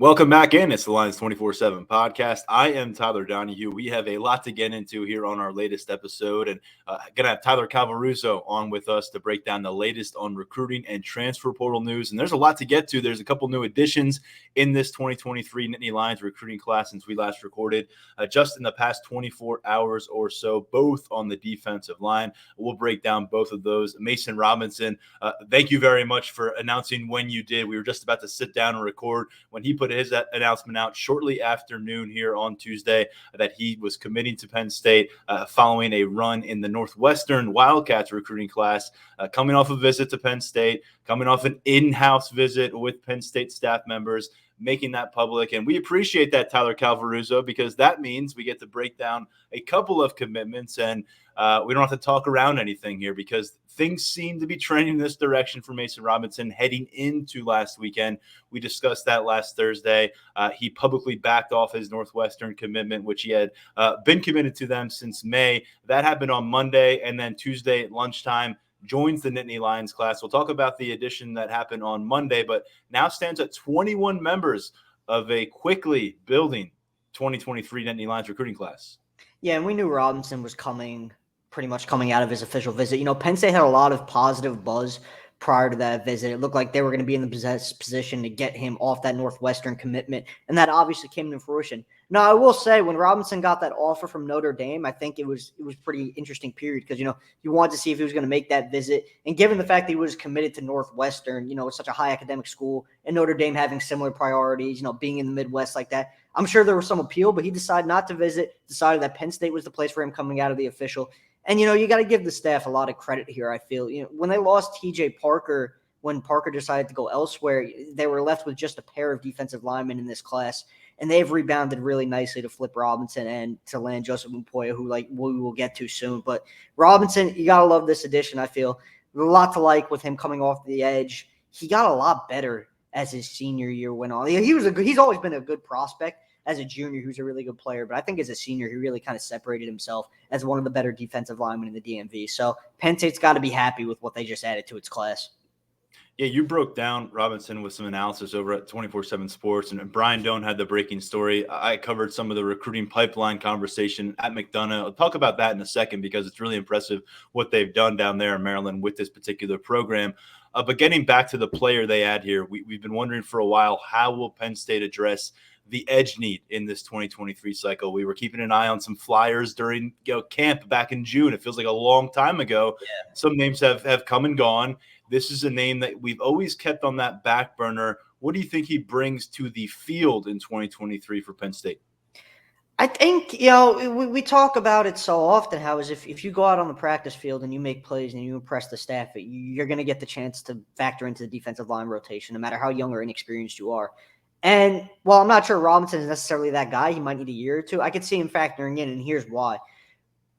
Welcome back in. It's the Lions247 Podcast. I am Tyler Donohue. We have a lot to get into here on our latest episode, and going to have Tyler Calvaruso on with us to break down the latest on recruiting and transfer portal news. And there's a lot to get to. There's a couple new additions in this 2023 Nittany Lions recruiting class since we last recorded, just in the past 24 hours or so, both on the defensive line. We'll break down both of those. Mason Robinson, thank you very much for announcing when you did. We were just about to sit down and record when he put his announcement out shortly after noon here on Tuesday that he was committing to Penn State following a run in the Northwestern Wildcats recruiting class, coming off a visit to Penn State, coming off an in-house visit with Penn State staff members, making that public. And we appreciate that, Tyler Calvaruso, because that means we get to break down a couple of commitments, and we don't have to talk around anything here because things seem to be trending in this direction for Mason Robinson heading into last weekend. We discussed that last Thursday. He publicly backed off his Northwestern commitment, which he had been committed to them since May. That happened on Monday, and then Tuesday at lunchtime, joins the Nittany Lions class. We'll talk about the addition that happened on Monday, but now stands at 21 members of a quickly building 2023 Nittany Lions recruiting class. Yeah, and we knew Robinson was pretty much coming out of his official visit. You know, Penn State had a lot of positive buzz prior to that visit. It looked like they were going to be in the position to get him off that Northwestern commitment, and that obviously came to fruition. Now, I will say, when Robinson got that offer from Notre Dame, I think it was pretty interesting period because, you know, you wanted to see if he was going to make that visit. And given the fact that he was committed to Northwestern, you know, it's such a high academic school, and Notre Dame having similar priorities, you know, being in the Midwest like that, I'm sure there was some appeal, but he decided not to visit, decided that Penn State was the place for him coming out of the official. And, you know, you got to give the staff a lot of credit here, I feel. You know, when they lost TJ Parker, when Parker decided to go elsewhere, they were left with just a pair of defensive linemen in this class. And they've rebounded really nicely to flip Robinson and to land Joseph Mupoye, who we will get to soon. But Robinson, you got to love this addition, I feel. A lot to like with him coming off the edge. He got a lot better as his senior year went on. He's always been a good prospect. As a junior, he was a really good player. But I think as a senior, he really kind of separated himself as one of the better defensive linemen in the DMV. So Penn State's got to be happy with what they just added to its class. Yeah, you broke down Robinson with some analysis over at 247 Sports, and Brian Doan had the breaking story. I covered some of the recruiting pipeline conversation at McDonogh. I'll talk about that in a second because it's really impressive what they've done down there in Maryland with this particular program. But getting back to the player they add here, we've been wondering for a while, how will Penn State address the edge need in this 2023 cycle? We were keeping an eye on some flyers during camp back in June. It feels like a long time ago. Yeah. Some names have come and gone. This is a name that we've always kept on that back burner. What do you think he brings to the field in 2023 for Penn State? I think, you know, we talk about it so often, how is if you go out on the practice field and you make plays and you impress the staff, you're going to get the chance to factor into the defensive line rotation, no matter how young or inexperienced you are. And while I'm not sure Robinson is necessarily that guy, he might need a year or two. I could see him factoring in, and here's why.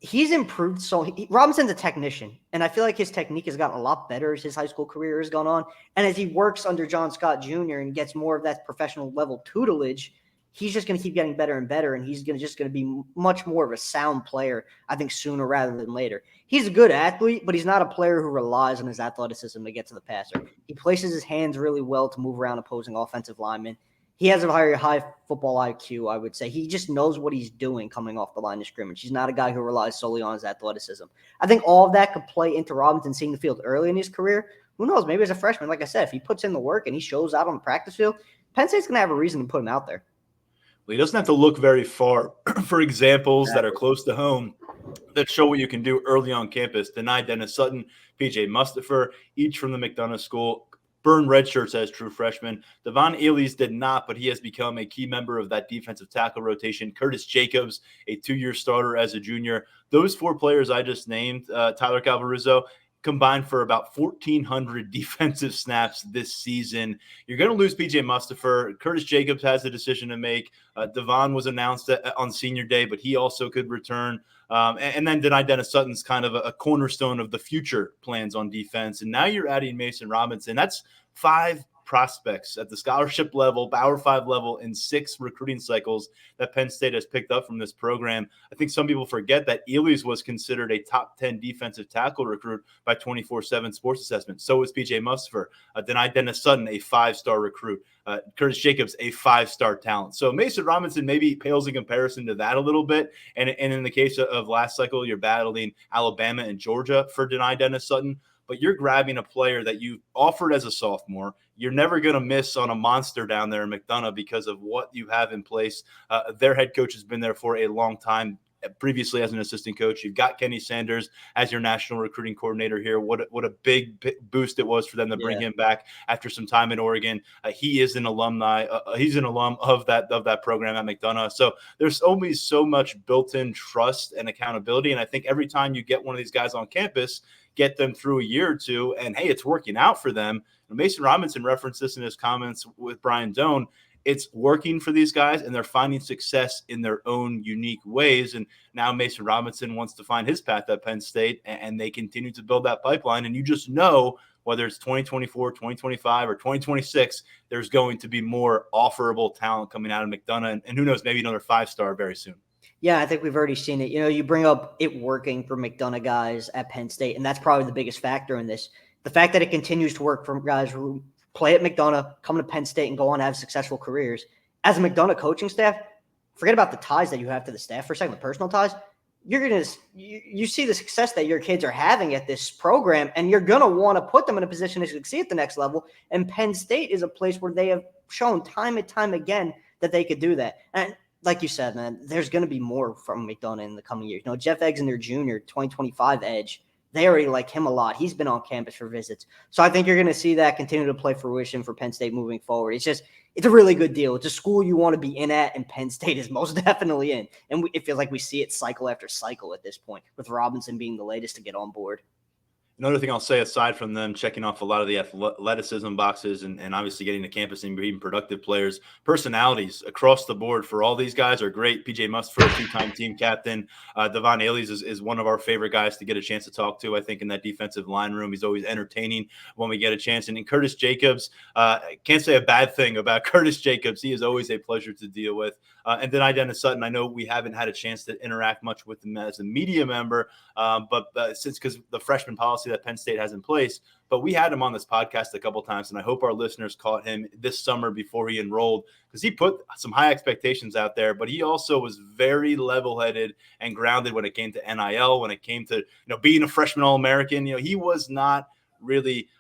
He's improved. Robinson's a technician, and I feel like his technique has gotten a lot better as his high school career has gone on. And as he works under John Scott Jr. and gets more of that professional level tutelage, he's just going to keep getting better and better, and he's just going to be much more of a sound player, I think, sooner rather than later. He's a good athlete, but he's not a player who relies on his athleticism to get to the passer. He places his hands really well to move around opposing offensive linemen. He has a very high football IQ, I would say. He just knows what he's doing coming off the line of scrimmage. He's not a guy who relies solely on his athleticism. I think all of that could play into Robinson seeing the field early in his career. Who knows? Maybe as a freshman, like I said, if he puts in the work and he shows out on the practice field, Penn State's going to have a reason to put him out there. Well, he doesn't have to look very far for examples that are close to home that show what you can do early on campus. Deny Dennis Sutton, PJ Mustipher, each from the McDonogh School. Burned red shirts as true freshmen. Devon Ely's did not, but he has become a key member of that defensive tackle rotation. Curtis Jacobs, a 2-year starter as a junior. Those 4 players I just named, Tyler Calvaruso, combined for about 1,400 defensive snaps this season. You're going to lose PJ Mustipher. Curtis Jacobs has a decision to make. Devon was announced on senior day, but he also could return. And then Deny Dennis Sutton's kind of a cornerstone of the future plans on defense. And now you're adding Mason Robinson. That's 5 prospects at the scholarship level, Power 5 level in 6 recruiting cycles that Penn State has picked up from this program. I think some people forget that Ely's was considered a top 10 defensive tackle recruit by 247 Sports Assessment. So was PJ Musfer. Denai Dennis Sutton, a 5-star recruit. Curtis Jacobs, a 5-star talent. So Mason Robinson maybe pales in comparison to that a little bit. And in the case of last cycle, you're battling Alabama and Georgia for Denai Dennis Sutton. But you're grabbing a player that you offered as a sophomore. You're never going to miss on a monster down there in McDonogh because of what you have in place. Their head coach has been there for a long time, previously as an assistant coach. You've got Kenny Sanders as your national recruiting coordinator here. What a big boost it was for them to bring him back after some time in Oregon. He is an alumni. He's an alum of that program at McDonogh. So there's always so much built-in trust and accountability. And I think every time you get one of these guys on campus, get them through a year or two, and hey, it's working out for them. Mason Robinson referenced this in his comments with Brian Doan. It's working for these guys, and they're finding success in their own unique ways. And now Mason Robinson wants to find his path at Penn State, and they continue to build that pipeline. And you just know whether it's 2024, 2025, or 2026, there's going to be more offerable talent coming out of McDonogh, and who knows, maybe another 5-star very soon. Yeah, I think we've already seen it. You bring up it working for McDonogh guys at Penn State, and that's probably the biggest factor in this. The fact that it continues to work for guys who play at McDonogh, come to Penn State, and go on to have successful careers. As a McDonogh coaching staff, forget about the ties that you have to the staff for a second, the personal ties. You see the success that your kids are having at this program, and you're going to want to put them in a position to succeed at the next level. And Penn State is a place where they have shown time and time again that they could do that. And like you said, man, there's going to be more from McDonogh in the coming years. Jeff Exner Jr., 2025 edge, they already like him a lot. He's been on campus for visits. So I think you're going to see that continue to play fruition for Penn State moving forward. It's a really good deal. It's a school you want to be in at, and Penn State is most definitely in. And it feels like we see it cycle after cycle at this point, with Robinson being the latest to get on board. Another thing I'll say, aside from them checking off a lot of the athleticism boxes and obviously getting to campus and being productive players, personalities across the board for all these guys are great. PJ Musfer, 2-time team captain. Devon Ailey's is one of our favorite guys to get a chance to talk to, I think, in that defensive line room. He's always entertaining when we get a chance. And in Curtis Jacobs, can't say a bad thing about Curtis Jacobs. He is always a pleasure to deal with. And then Dennis Sutton, I know we haven't had a chance to interact much with him as a media member, but since because the freshman policy that Penn State has in place, but we had him on this podcast a couple times, and I hope our listeners caught him this summer before he enrolled, because he put some high expectations out there, but he also was very level-headed and grounded when it came to NIL, when it came to being a freshman All-American. He was not really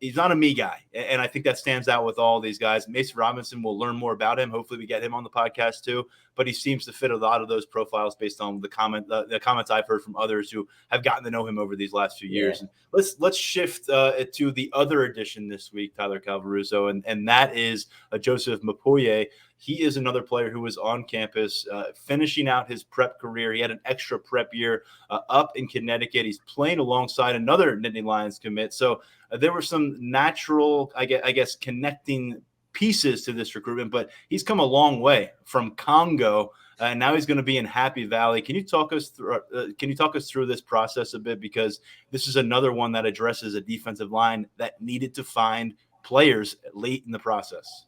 he's not a me guy, and I think that stands out with all these guys. Mason Robinson, will learn more about him. Hopefully we get him on the podcast too, but he seems to fit a lot of those profiles based on the comments I've heard from others who have gotten to know him over these last few years. And let's shift to the other addition this week, Tyler Calvaruso, and that is Joseph Mupoye. He is another player who was on campus finishing out his prep career. He had an extra prep year up in Connecticut. He's playing alongside another Nittany Lions commit. So there were some natural, I guess, connecting pieces to this recruitment, but he's come a long way from Congo, and now he's going to be in Happy Valley. Can you talk us through this process a bit? Because this is another one that addresses a defensive line that needed to find players late in the process.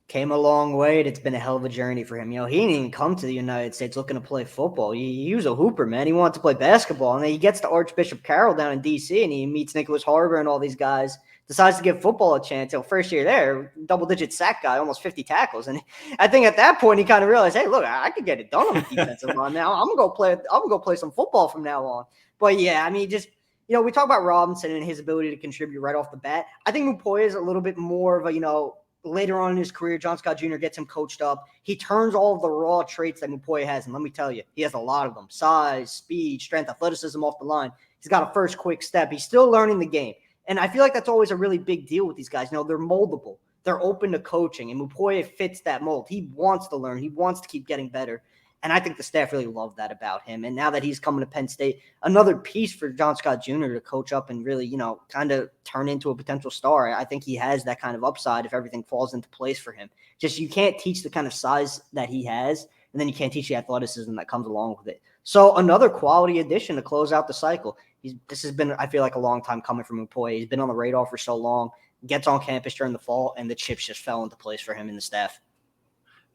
Came a long way. It's been a hell of a journey for him. He didn't even come to the United States looking to play football. He was a hooper, man. He wanted to play basketball. And then he gets to Archbishop Carroll down in D.C., and he meets Nicholas Harbor and all these guys, decides to give football a chance. First year there, double-digit sack guy, almost 50 tackles. And I think at that point he kind of realized, hey, look, I could get it done on the defensive line now. I'm gonna go play some football from now on. But yeah, I mean, just we talk about Robinson and his ability to contribute right off the bat. I think Mupoye is a little bit more of a later on in his career, John Scott Jr. gets him coached up. He turns all of the raw traits that Mupoye has, and let me tell you, he has a lot of them: size, speed, strength, athleticism off the line. He's got a first quick step. He's still learning the game. And I feel like that's always a really big deal with these guys. They're moldable. They're open to coaching, and Mupoye fits that mold. He wants to learn. He wants to keep getting better. And I think the staff really loved that about him. And now that he's coming to Penn State, another piece for John Scott Jr. to coach up and really, kind of turn into a potential star. I think he has that kind of upside if everything falls into place for him. Just you can't teach the kind of size that he has, and then you can't teach the athleticism that comes along with it. So another quality addition to close out the cycle. This has been, I feel like, a long time coming from Mupoye. He's been on the radar for so long, gets on campus during the fall, and the chips just fell into place for him and the staff.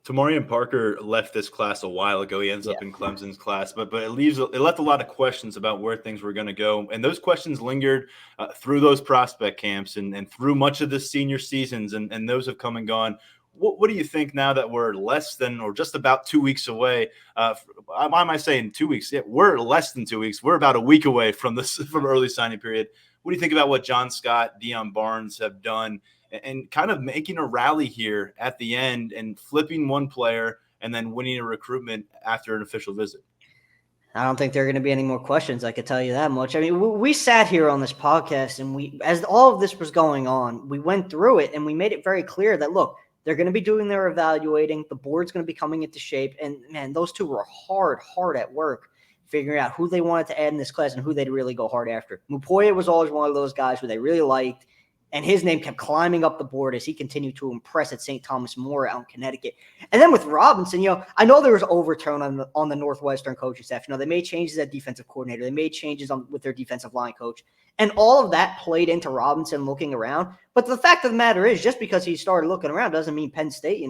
Tamarian Parker left this class a while ago. He ends up in Clemson's class, but it left a lot of questions about where things were going to go, and those questions lingered through those prospect camps and through much of the senior seasons, and those have come and gone. What do you think now that we're less than or just about 2 weeks away? Why am I saying 2 weeks? Yeah, we're less than 2 weeks. We're about a week away from early signing period. What do you think about what John Scott, Deion Barnes have done and kind of making a rally here at the end and flipping one player and then winning a recruitment after an official visit? I don't think there are going to be any more questions. I could tell you that much. I mean, we sat here on this podcast and as all of this was going on, we went through it and we made it very clear that, look, they're going to be doing their evaluating. The board's going to be coming into shape. And, man, those two were hard at work figuring out who they wanted to add in this class and who they'd really go hard after. Mupoye was always one of those guys who they really liked, and his name kept climbing up the board as he continued to impress at St. Thomas More out in Connecticut. And then with Robinson, I know there was overtone on the Northwestern coaching staff. They made changes at defensive coordinator. They made changes with their defensive line coach. And all of that played into Robinson looking around. But the fact of the matter is, just because he started looking around doesn't mean Penn State,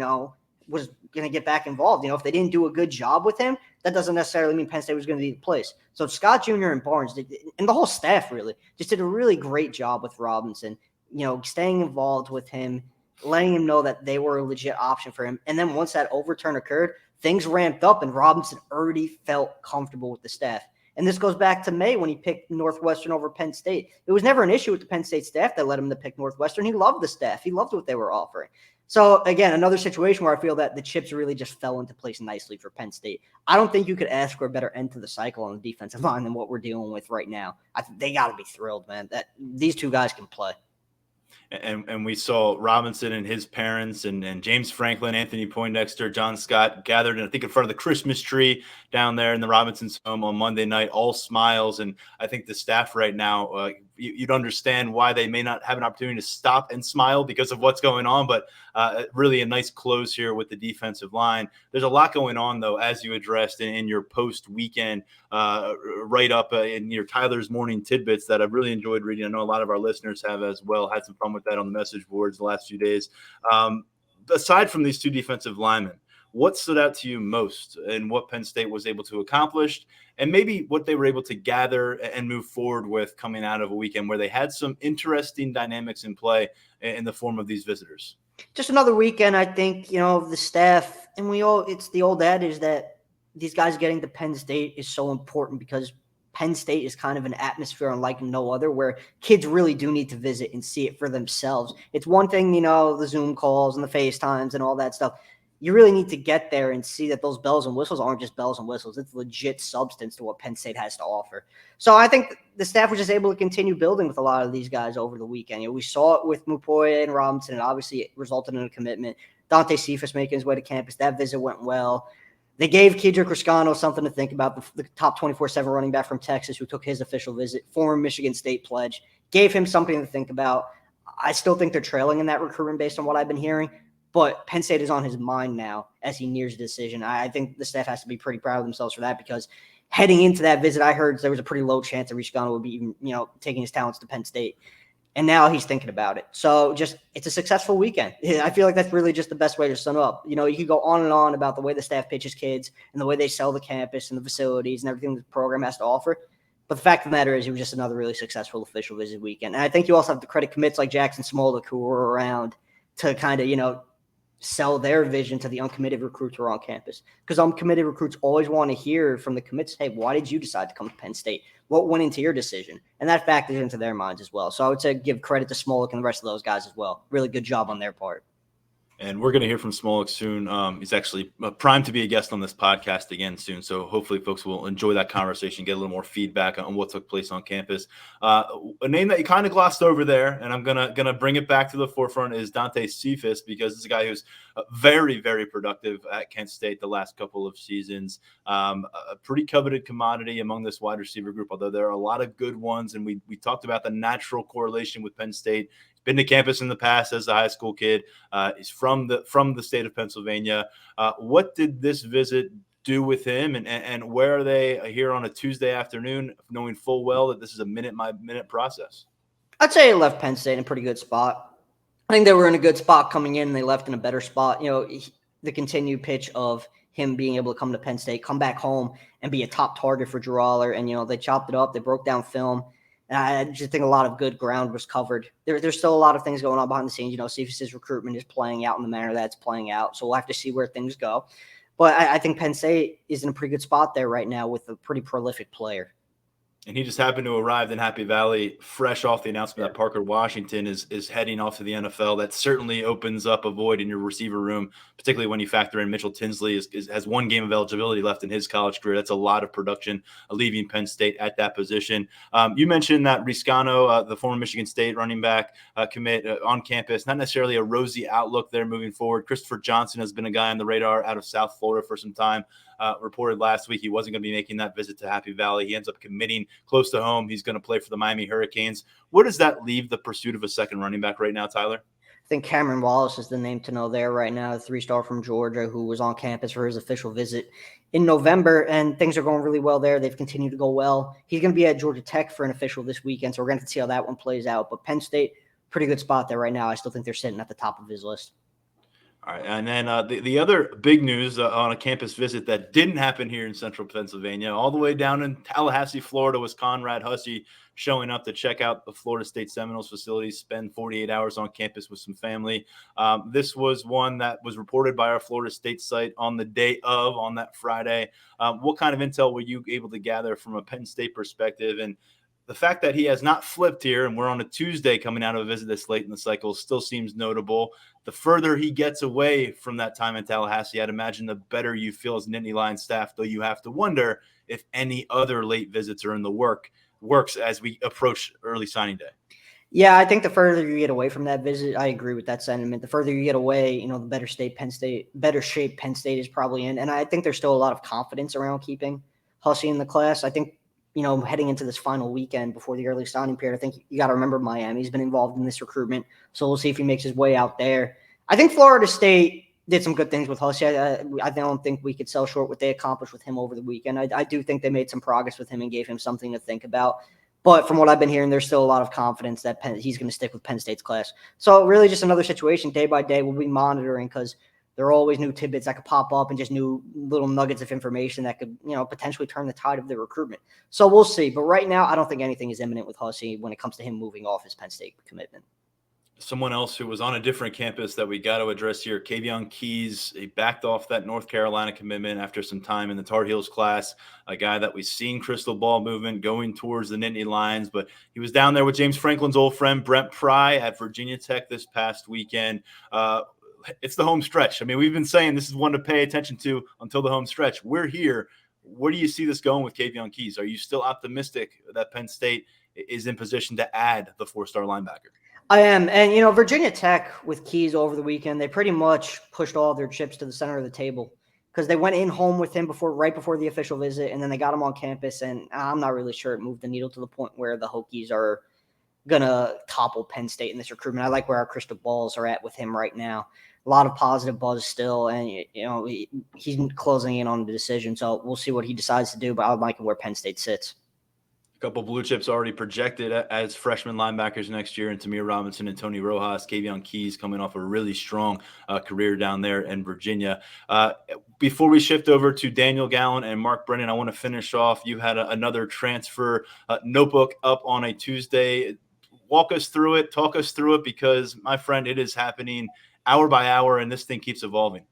was going to get back involved. If they didn't do a good job with him, that doesn't necessarily mean Penn State was going to be the place. So Scott Jr. and Barnes, and the whole staff really, just did a really great job with Robinson, staying involved with him, letting him know that they were a legit option for him. And then once that overturn occurred, things ramped up and Robinson already felt comfortable with the staff. And this goes back to May when he picked Northwestern over Penn State. It was never an issue with the Penn State staff that led him to pick Northwestern. He loved the staff. He loved what they were offering. So, again, another situation where I feel that the chips really just fell into place nicely for Penn State. I don't think you could ask for a better end to the cycle on the defensive line than what we're dealing with right now. They got to be thrilled, man, that these two guys can play. And we saw Robinson and his parents and James Franklin, Anthony Poindexter, John Scott gathered, I think, in front of the Christmas tree down there in the Robinson's home on Monday night, all smiles. And I think the staff right now, you'd understand why they may not have an opportunity to stop and smile because of what's going on. But really a nice close here with the defensive line. There's a lot going on, though, as you addressed in your post-weekend write-up in your Tyler's Morning Tidbits that I've really enjoyed reading. I know a lot of our listeners have as well. Had some fun with that on the message boards the last few days. Aside from these two defensive linemen, what stood out to you most in what Penn State was able to accomplish and maybe what they were able to gather and move forward with coming out of a weekend where they had some interesting dynamics in play in the form of these visitors? Just another weekend, I think, the staff, and it's the old adage that these guys getting to Penn State is so important because Penn State is kind of an atmosphere unlike no other where kids really do need to visit and see it for themselves. It's one thing, the Zoom calls and the FaceTimes and all that stuff. You really need to get there and see that those bells and whistles aren't just bells and whistles. It's legit substance to what Penn State has to offer. So I think the staff was just able to continue building with a lot of these guys over the weekend. We saw it with Mupoye and Robinson, and obviously it resulted in a commitment. Dante Cephas making his way to campus. That visit went well. They gave Kedrick Riscano something to think about, the top 24/7 running back from Texas who took his official visit, former Michigan State pledge, gave him something to think about. I still think they're trailing in that recruitment based on what I've been hearing. But Penn State is on his mind now as he nears a decision. I think the staff has to be pretty proud of themselves for that because heading into that visit, I heard there was a pretty low chance that Riscano would be even, taking his talents to Penn State. And now he's thinking about it. So it's a successful weekend. I feel like that's really just the best way to sum up. You could go on and on about the way the staff pitches kids and the way they sell the campus and the facilities and everything the program has to offer. But the fact of the matter is it was just another really successful official visit weekend. And I think you also have to credit commits like Jackson Smolik who were around to kind of, sell their vision to the uncommitted recruits who are on campus. Because uncommitted recruits always want to hear from the commits, hey, why did you decide to come to Penn State? What went into your decision? And that factors into their minds as well. So I would say give credit to Smolik and the rest of those guys as well. Really good job on their part. And we're going to hear from Smolik soon. He's actually primed to be a guest on this podcast again soon. So hopefully folks will enjoy that conversation, get a little more feedback on what took place on campus. A name that you kind of glossed over there, and I'm gonna bring it back to the forefront, is Dante Cephas, because it's a guy who's very, very productive at Kent State the last couple of seasons. A pretty coveted commodity among this wide receiver group, although there are a lot of good ones. And we talked about the natural correlation with Penn State. Been to campus in the past as a high school kid. He's from the state of Pennsylvania. What did this visit do with him, and where are they here on a Tuesday afternoon, knowing full well that this is a minute-by-minute process? I'd say he left Penn State in a pretty good spot. I think they were in a good spot coming in, and they left in a better spot. The continued pitch of him being able to come to Penn State, come back home, and be a top target for Drew Aller. And, they chopped it up. They broke down film. And I just think a lot of good ground was covered. There's still a lot of things going on behind the scenes. Cephas's recruitment is playing out in the manner that it's playing out. So we'll have to see where things go. But I think Penn State is in a pretty good spot there right now with a pretty prolific player. And he just happened to arrive in Happy Valley fresh off the announcement that Parker Washington is heading off to the NFL. That certainly opens up a void in your receiver room, particularly when you factor in Mitchell Tinsley has one game of eligibility left in his college career. That's a lot of production leaving Penn State at that position. You mentioned that Riscano, the former Michigan State running back commit on campus, not necessarily a rosy outlook there moving forward. Christopher Johnson has been a guy on the radar out of South Florida for some time. Reported last week he wasn't going to be making that visit to Happy Valley. He ends up committing close to home. He's going to play for the Miami Hurricanes. Where does that leave the pursuit of a second running back right now, Tyler? I think Cameron Wallace is the name to know there right now, a 3-star from Georgia who was on campus for his official visit in November, and things are going really well there. They've continued to go well. He's going to be at Georgia Tech for an official this weekend, so we're going to see how that one plays out. But Penn State, pretty good spot there right now. I still think they're sitting at the top of his list. All right, and then the other big news on a campus visit that didn't happen here in central Pennsylvania, all the way down in Tallahassee, Florida, was Conrad Hussey showing up to check out the Florida State Seminoles facility, spend 48 hours on campus with some family. This was one that was reported by our Florida State site on the day of, on that Friday. What kind of intel were you able to gather from a Penn State perspective? And the fact that he has not flipped here, and we're on a Tuesday coming out of a visit this late in the cycle, still seems notable. The further he gets away from that time in Tallahassee, I'd imagine the better you feel as Nittany Lions staff, though you have to wonder if any other late visits are in the works as we approach early signing day. Yeah, I think the further you get away from that visit, I agree with that sentiment. The further you get away, the better shape Penn State is probably in. And I think there's still a lot of confidence around keeping Hussey in the class. I think heading into this final weekend before the early signing period, I think you got to remember Miami's been involved in this recruitment. So we'll see if he makes his way out there. I think Florida State did some good things with Hussey. I don't think we could sell short what they accomplished with him over the weekend. I do think they made some progress with him and gave him something to think about. But from what I've been hearing, there's still a lot of confidence that he's going to stick with Penn State's class. So really just another situation day by day we'll be monitoring, because there are always new tidbits that could pop up and just new little nuggets of information that could, potentially turn the tide of the recruitment. So we'll see. But right now, I don't think anything is imminent with Hussey when it comes to him moving off his Penn State commitment. Someone else who was on a different campus that we got to address here, Kavion Keys. He backed off that North Carolina commitment after some time in the Tar Heels class, a guy that we've seen crystal ball movement going towards the Nittany Lions, but he was down there with James Franklin's old friend Brent Pry at Virginia Tech this past weekend. It's the home stretch. I mean, we've been saying this is one to pay attention to until the home stretch. We're here. Where do you see this going with Kavion Keys? Are you still optimistic that Penn State is in position to add the 4-star linebacker? I am. And, Virginia Tech with Keys over the weekend, they pretty much pushed all of their chips to the center of the table, because they went in home with him right before the official visit, and then they got him on campus. And I'm not really sure it moved the needle to the point where the Hokies are going to topple Penn State in this recruitment. I like where our crystal balls are at with him right now. A lot of positive buzz still, and he's closing in on the decision. So we'll see what he decides to do, but I like where Penn State sits. A couple blue chips already projected as freshman linebackers next year, and Tamir Robinson and Tony Rojas. Kavion Keys coming off a really strong career down there in Virginia. Before we shift over to Daniel Gallen and Mark Brennan, I want to finish off. You had another transfer notebook up on a Tuesday. Walk us through it. Talk us through it, because, my friend, it is happening hour by hour, and this thing keeps evolving.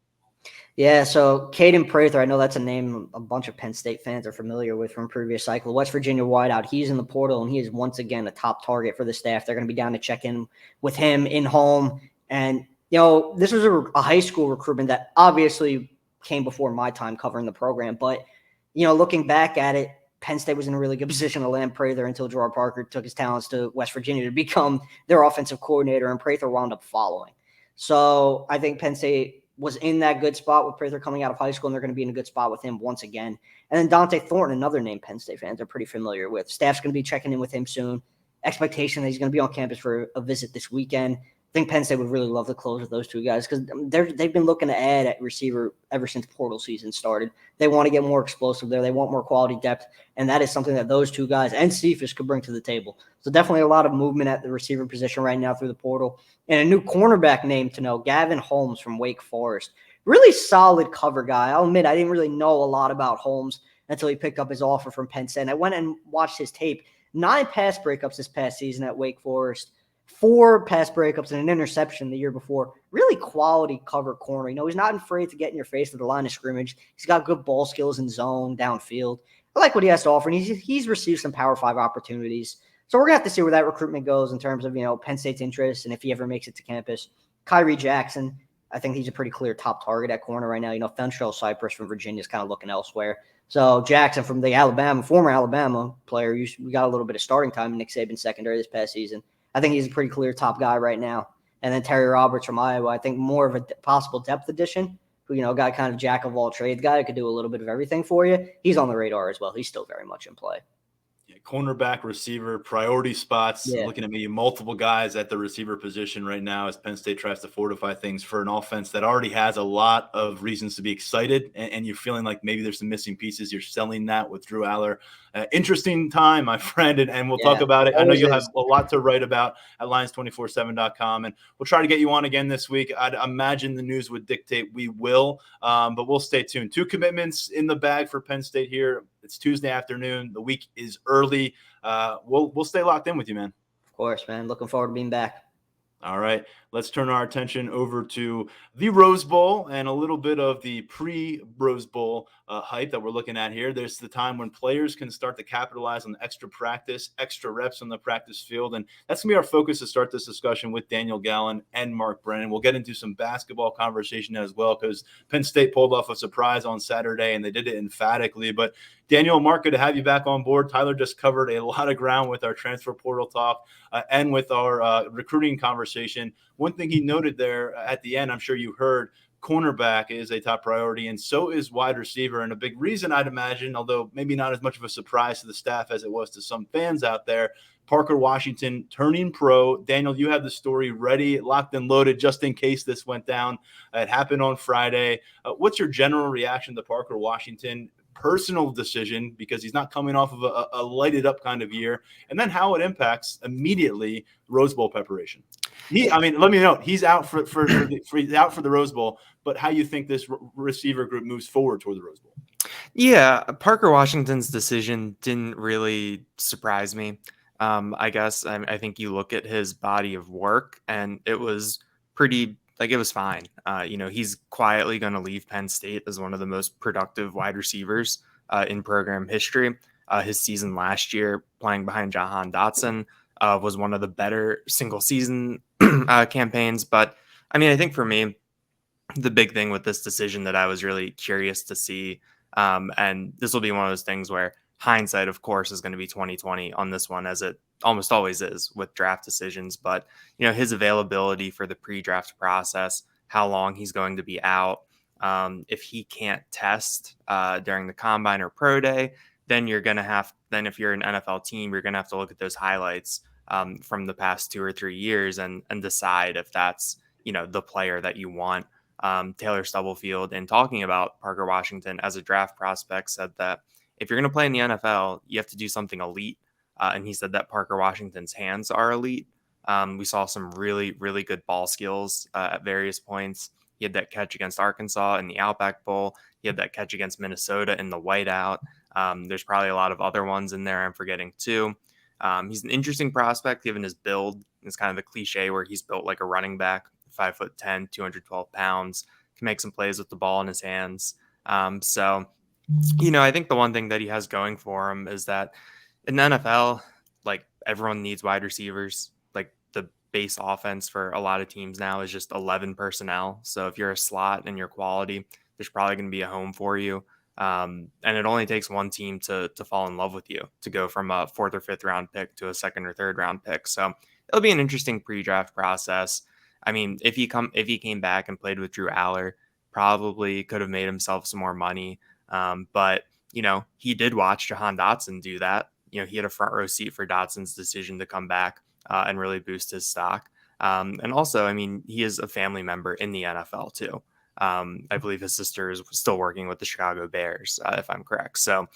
Yeah, so Caden Prather, I know that's a name a bunch of Penn State fans are familiar with from previous cycle. West Virginia wideout, he's in the portal, and he is once again a top target for the staff. They're going to be down to check in with him in home. And, this was a high school recruitment that obviously came before my time covering the program. But, looking back at it, Penn State was in a really good position to land Prather until Gerard Parker took his talents to West Virginia to become their offensive coordinator, and Prather wound up following. So I think Penn State was in that good spot with Prather coming out of high school, and they're going to be in a good spot with him once again. And then Dante Thornton, another name Penn State fans are pretty familiar with. Staff's going to be checking in with him soon. Expectation that he's going to be on campus for a visit this weekend. think Penn State would really love to close with those two guys because they've been looking to add at receiver ever since portal season started. They want to get more explosive there. They want more quality depth, and that is something that those two guys and Cephas could bring to the table. So definitely a lot of movement at the receiver position right now through the portal. And a new cornerback name to know, Gavin Holmes from Wake Forest. Really solid cover guy. I'll admit I didn't really know a lot about Holmes until he picked up his offer from Penn State. And I went and watched his tape. 9 pass breakups this past season at Wake Forest. 4 pass breakups and an interception the year before. Really quality cover corner. He's not afraid to get in your face at the line of scrimmage. He's got good ball skills in zone, downfield. I like what he has to offer, and he's received some Power 5 opportunities. So we're going to have to see where that recruitment goes in terms of, Penn State's interest and if he ever makes it to campus. Kyrie Jackson, I think he's a pretty clear top target at corner right now. Fentrell Cypress from Virginia is kind of looking elsewhere. So Jackson from the former Alabama player, we got a little bit of starting time in Nick Saban's secondary this past season. I think he's a pretty clear top guy right now. And then Terry Roberts from Iowa, I think more of a possible depth addition, who, got kind of jack of all trades guy who could do a little bit of everything for you. He's on the radar as well. He's still very much in play. Cornerback, receiver, priority spots. Yeah. Looking at maybe multiple guys at the receiver position right now as Penn State tries to fortify things for an offense that already has a lot of reasons to be excited. And you're feeling like maybe there's some missing pieces. You're selling that with Drew Aller. Interesting time, my friend, and we'll talk about it. I know you'll have a lot to write about at lions247.com, and we'll try to get you on again this week. I'd imagine the news would dictate we will, but we'll stay tuned. 2 commitments in the bag for Penn State here. It's Tuesday afternoon. The week is early. We'll stay locked in with you, man. Of course, man. Looking forward to being back. All right, let's turn our attention over to the Rose Bowl and a little bit of the pre-Rose Bowl hype that we're looking at here. There's the time when players can start to capitalize on extra practice, extra reps on the practice field, and that's going to be our focus to start this discussion with Daniel Gallen and Mark Brennan. We'll get into some basketball conversation as well because Penn State pulled off a surprise on Saturday, and they did it emphatically. But Daniel and Mark, good to have you back on board. Tyler just covered a lot of ground with our transfer portal talk and with our recruiting conversation. One thing he noted there at the end, I'm sure you heard, cornerback is a top priority, and so is wide receiver. And a big reason, I'd imagine, although maybe not as much of a surprise to the staff as it was to some fans out there, Parker Washington turning pro. Daniel, you have the story ready, locked and loaded, just in case this went down. It happened on Friday. What's your general reaction to Parker Washington? Personal decision, because he's not coming off of a lighted up kind of year, and then how it impacts immediately Rose Bowl preparation. Let me know, he's out for the Rose Bowl, but how you think this receiver group moves forward toward the Rose Bowl? Yeah, Parker Washington's decision didn't really surprise me. I guess I think you look at his body of work, and it was pretty. It was fine. He's quietly going to leave Penn State as one of the most productive wide receivers in program history. His season last year, playing behind Jahan Dotson, was one of the better single season campaigns. But I think for me, the big thing with this decision that I was really curious to see, and this will be one of those things where hindsight, of course, is going to be 2020 on this one, as it almost always is with draft decisions. But, his availability for the pre-draft process, how long he's going to be out. If he can't test during the combine or pro day, then if you're an NFL team, you're going to have to look at those highlights from the past 2 or 3 years and decide if that's, the player that you want. Taylor Stubblefield, in talking about Parker Washington as a draft prospect, said that if you're going to play in the NFL, you have to do something elite. And he said that Parker Washington's hands are elite. We saw some really, really good ball skills at various points. He had that catch against Arkansas in the Outback Bowl. He had that catch against Minnesota in the whiteout. There's probably a lot of other ones in there I'm forgetting too. He's an interesting prospect given his build. It's kind of the cliche where he's built like a running back, 5'10", 212 pounds, can make some plays with the ball in his hands. I think the one thing that he has going for him is that in the NFL, everyone needs wide receivers. The base offense for a lot of teams now is just 11 personnel. So if you're a slot and you're quality, there's probably going to be a home for you. And it only takes one team to fall in love with you, to go from a 4th or 5th round pick to a 2nd or 3rd round pick. So it'll be an interesting pre-draft process. If he came back and played with Drew Aller, probably could have made himself some more money. But he did watch Jahan Dotson do that. He had a front row seat for Dotson's decision to come back and really boost his stock. And also, I mean, he is a family member in the NFL too. I believe his sister is still working with the Chicago Bears, if I'm correct. So,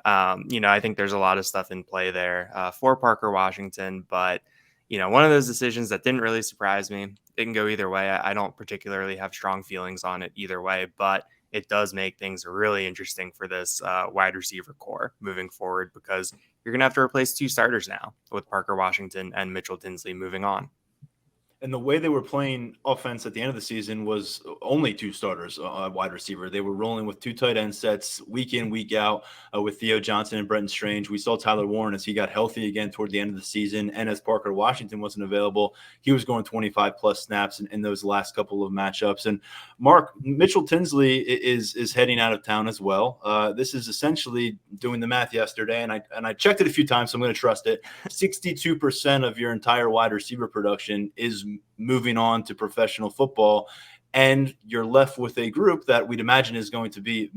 I think there's a lot of stuff in play there for Parker Washington. But, one of those decisions that didn't really surprise me. It can go either way. I don't particularly have strong feelings on it either way, but it does make things really interesting for this wide receiver core moving forward, because you're going to have to replace 2 starters now with Parker Washington and Mitchell Tinsley moving on. And the way they were playing offense at the end of the season was only 2 starters wide receiver. They were rolling with 2 tight end sets week in, week out with Theo Johnson and Brenton Strange. We saw Tyler Warren as he got healthy again toward the end of the season. And as Parker Washington wasn't available, he was going 25 plus snaps in those last couple of matchups. And Mark, Mitchell Tinsley is heading out of town as well. This is essentially, doing the math yesterday, and I checked it a few times, so I'm going to trust it. 62% of your entire wide receiver production is moving on to professional football, and you're left with a group that we'd imagine is going to be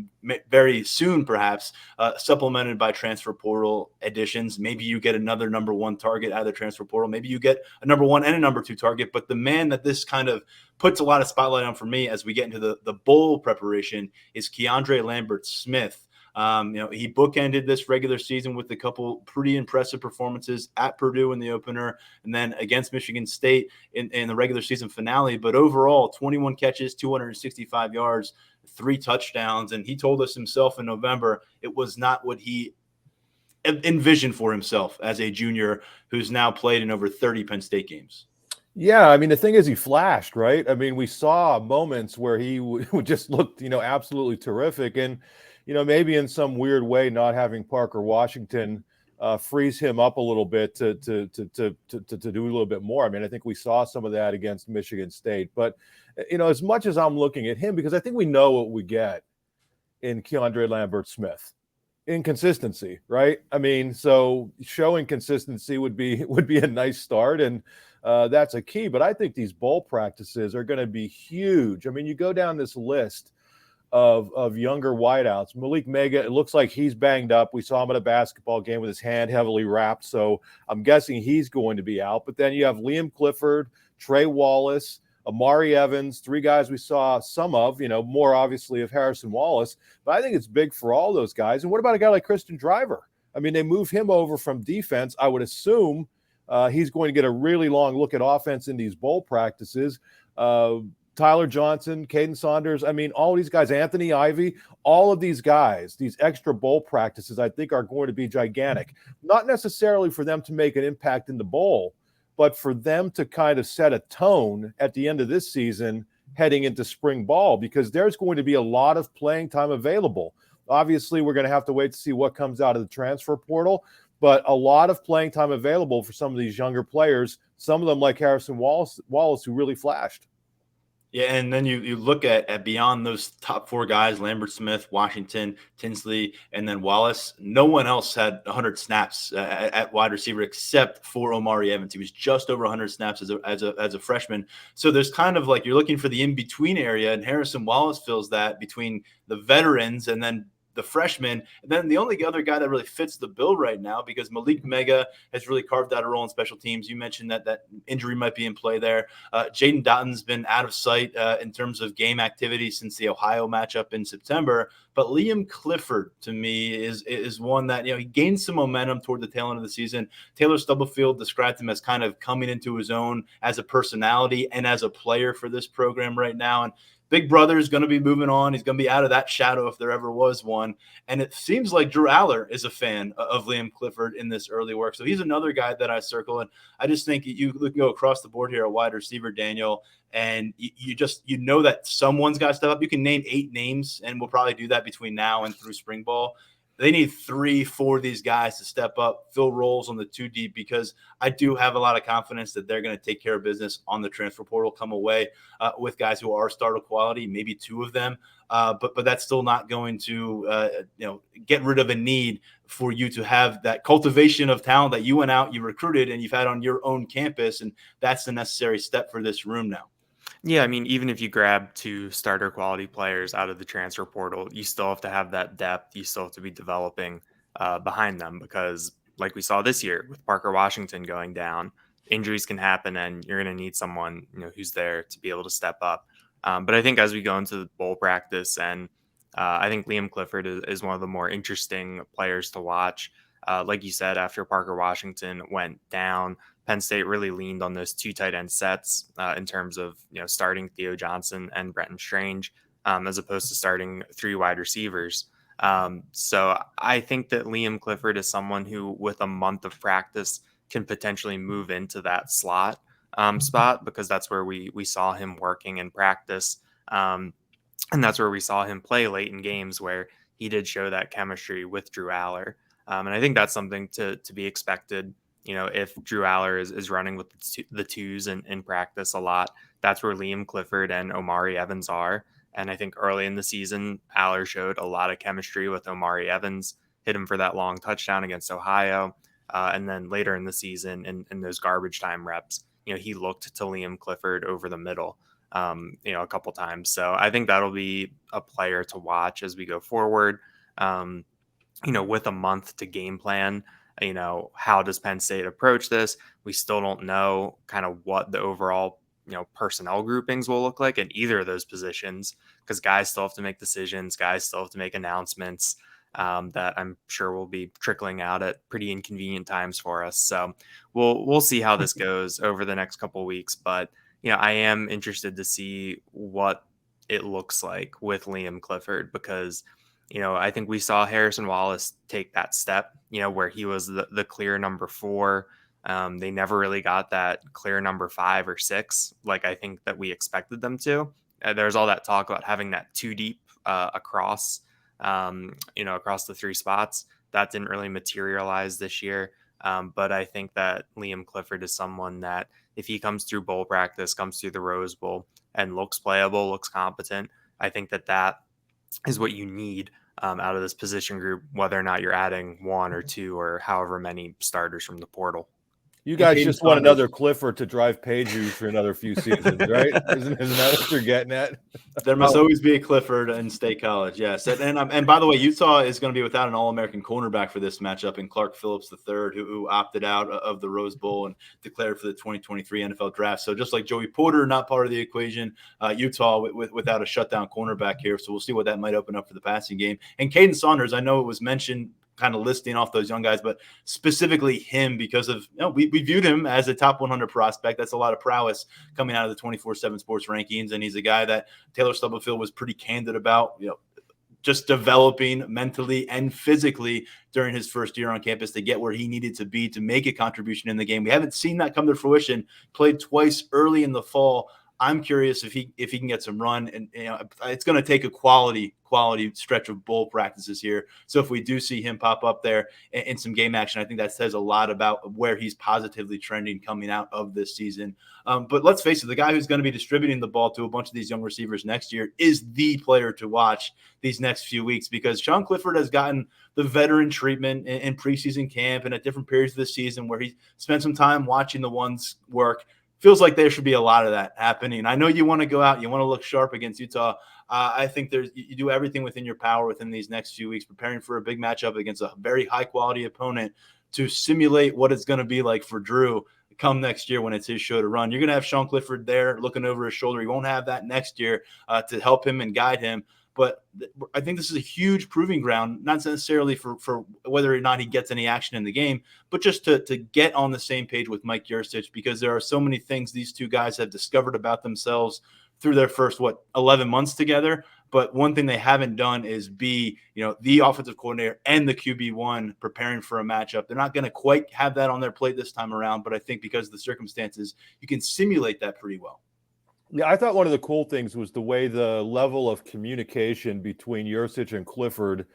very soon, perhaps supplemented by transfer portal additions. Maybe you get another number 1 target out of the transfer portal. Maybe you get a number 1 and a number 2 target. But the man that this kind of puts a lot of spotlight on for me as we get into the bowl preparation is Keandre Lambert-Smith. He bookended this regular season with a couple pretty impressive performances at Purdue in the opener and then against Michigan State in the regular season finale. But overall, 21 catches, 265 yards, 3 touchdowns. And he told us himself in November it was not what he envisioned for himself as a junior who's now played in over 30 Penn State games. Yeah, I mean, the thing is, he flashed, right? I mean, we saw moments where he would just looked, absolutely terrific. And maybe in some weird way, not having Parker Washington frees him up a little bit to do a little bit more. I mean, I think we saw some of that against Michigan State. But, as much as I'm looking at him, because I think we know what we get in Keandre Lambert-Smith. Inconsistency, right? I mean, so showing consistency would be a nice start, and that's a key. But I think these bowl practices are going to be huge. I mean, you go down this list of younger wideouts. Malik Mega, it looks like he's banged up. We saw him at a basketball game with his hand heavily wrapped, so I'm guessing he's going to be out. But then you have Liam Clifford, Trey Wallace, Amari Evans, 3 guys we saw some of, more obviously of Harrison Wallace. But I think it's big for all those guys. And what about a guy like Christian Driver? I mean, they move him over from defense. I would assume he's going to get a really long look at offense in these bowl practices. Tyler Johnson, Caden Saunders, I mean, all these guys, Anthony Ivy, all of these guys, these extra bowl practices, I think are going to be gigantic. Not necessarily for them to make an impact in the bowl, but for them to kind of set a tone at the end of this season heading into spring ball, because there's going to be a lot of playing time available. Obviously, we're going to have to wait to see what comes out of the transfer portal, but a lot of playing time available for some of these younger players, some of them like Harrison Wallace who really flashed. Yeah, and then you look at beyond those top 4 guys, Lambert-Smith, Washington, Tinsley, and then Wallace. No one else had 100 snaps at wide receiver except for Omari Evans. He was just over 100 snaps as a freshman. So there's kind of like you're looking for the in-between area, and Harrison Wallace fills that between the veterans and then the freshman. And then the only other guy that really fits the bill right now, because Malik Mega has really carved out a role in special teams. You mentioned that injury might be in play there. Jaden Dotton's been out of sight in terms of game activity since the Ohio matchup in September. But Liam Clifford, to me, is one that, he gained some momentum toward the tail end of the season. Taylor Stubblefield described him as kind of coming into his own as a personality and as a player for this program right now. And Big Brother is going to be moving on. He's going to be out of that shadow if there ever was one. And it seems like Drew Aller is a fan of Liam Clifford in this early work. So he's another guy that I circle. And I just think you can go across the board here, a wide receiver, Daniel, and you know that someone's got to step up. You can name 8 names, and we'll probably do that between now and through spring ball. They need 3-4 of these guys to step up, fill roles on the 2 deep, because I do have a lot of confidence that they're going to take care of business on the transfer portal, come away with guys who are starter quality, maybe 2 of them. But that's still not going to get rid of a need for you to have that cultivation of talent that you went out, you recruited, and you've had on your own campus. And that's the necessary step for this room now. Yeah, I mean, even if you grab 2 starter quality players out of the transfer portal, you still have to have that depth. You still have to be developing behind them, because like we saw this year with Parker Washington going down, injuries can happen, and you're going to need someone, who's there to be able to step up. But I think as we go into the bowl practice, and I think Liam Clifford is one of the more interesting players to watch. Like you said, after Parker Washington went down, Penn State really leaned on those 2 tight end sets in terms of starting Theo Johnson and Brenton Strange, as opposed to starting 3 wide receivers. So I think that Liam Clifford is someone who, with a month of practice, can potentially move into that slot spot, because that's where we saw him working in practice. And that's where we saw him play late in games where he did show that chemistry with Drew Aller. And I think that's something to be expected. If Drew Aller is running with the 2s in practice a lot, that's where Liam Clifford and Omari Evans are. And I think early in the season, Aller showed a lot of chemistry with Omari Evans, hit him for that long touchdown against Ohio. And then later in the season, in those garbage time reps, he looked to Liam Clifford over the middle, a couple times. So I think that'll be a player to watch as we go forward. With a month to game plan, how does Penn State approach this? We still don't know kind of what the overall, personnel groupings will look like in either of those positions, because guys still have to make decisions. Guys still have to make announcements that I'm sure will be trickling out at pretty inconvenient times for us. So we'll see how this goes over the next couple of weeks. But, I am interested to see what it looks like with Liam Clifford, because I think we saw Harrison Wallace take that step, where he was the clear number 4. They never really got that clear number 5 or 6, like I think that we expected them to. There's all that talk about having that 2 deep across the 3 spots. That didn't really materialize this year. But I think that Liam Clifford is someone that, if he comes through bowl practice, comes through the Rose Bowl, and looks playable, looks competent, I think that is what you need out of this position group, whether or not you're adding 1 or 2 or however many starters from the portal. You guys just want another Clifford to drive page views for another few seasons, right? Isn't that what you're getting at? There must always be a Clifford in State College, yes. And by the way, Utah is going to be without an All-American cornerback for this matchup in Clark Phillips III, who opted out of the Rose Bowl and declared for the 2023 NFL Draft. So just like Joey Porter, not part of the equation, Utah without a shutdown cornerback here. So we'll see what that might open up for the passing game. And Caden Saunders, I know it was mentioned, kind of listing off those young guys, but specifically him, because of we viewed him as a top 100 prospect. That's a lot of prowess coming out of the 247 Sports rankings, and he's a guy that Taylor Stubblefield was pretty candid about, just developing mentally and physically during his first year on campus to get where he needed to be to make a contribution in the game. We haven't seen that come to fruition. Played twice early in the fall. I'm curious if he can get some run, and it's going to take a quality stretch of bowl practices here. So if we do see him pop up there in some game action, I think that says a lot about where he's positively trending coming out of this season. But let's face it, the guy who's going to be distributing the ball to a bunch of these young receivers next year is the player to watch these next few weeks, because Sean Clifford has gotten the veteran treatment in preseason camp and at different periods of the season where he spent some time watching the ones work. Feels like there should be a lot of that happening. I know you want to go out, you want to look sharp against Utah. I think you do everything within your power within these next few weeks, preparing for a big matchup against a very high quality opponent to simulate what it's going to be like for Drew come next year when it's his show to run. You're going to have Sean Clifford there looking over his shoulder. You won't have that next year to help him and guide him. But I think this is a huge proving ground, not necessarily for whether or not he gets any action in the game, but just to get on the same page with Mike Yurcich, because there are so many things these two guys have discovered about themselves through their first, 11 months together. But one thing they haven't done is be, the offensive coordinator and the QB1 preparing for a matchup. They're not going to quite have that on their plate this time around, but I think because of the circumstances, you can simulate that pretty well. Yeah, I thought one of the cool things was the way the level of communication between Yurcich and Clifford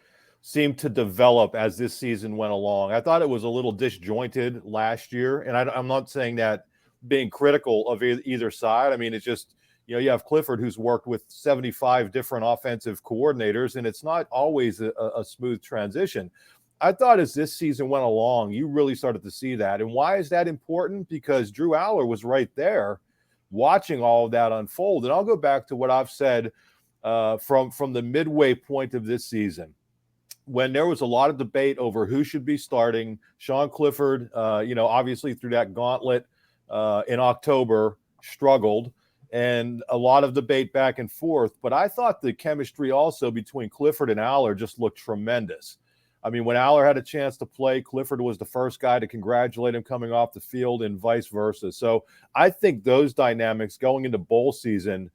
seemed to develop as this season went along. I thought it was a little disjointed last year, and I'm not saying that being critical of either side. I mean, it's just, you have Clifford who's worked with 75 different offensive coordinators, and it's not always a smooth transition. I thought as this season went along, you really started to see that. And why is that important? Because Drew Aller was right there watching all of that unfold. And I'll go back to what I've said from the midway point of this season, when there was a lot of debate over who should be starting. Sean Clifford, obviously through that gauntlet in October struggled, and a lot of debate back and forth. But I thought the chemistry also between Clifford and Aller just looked tremendous. I mean, when Aller had a chance to play, Clifford was the first guy to congratulate him coming off the field and vice versa. So I think those dynamics going into bowl season,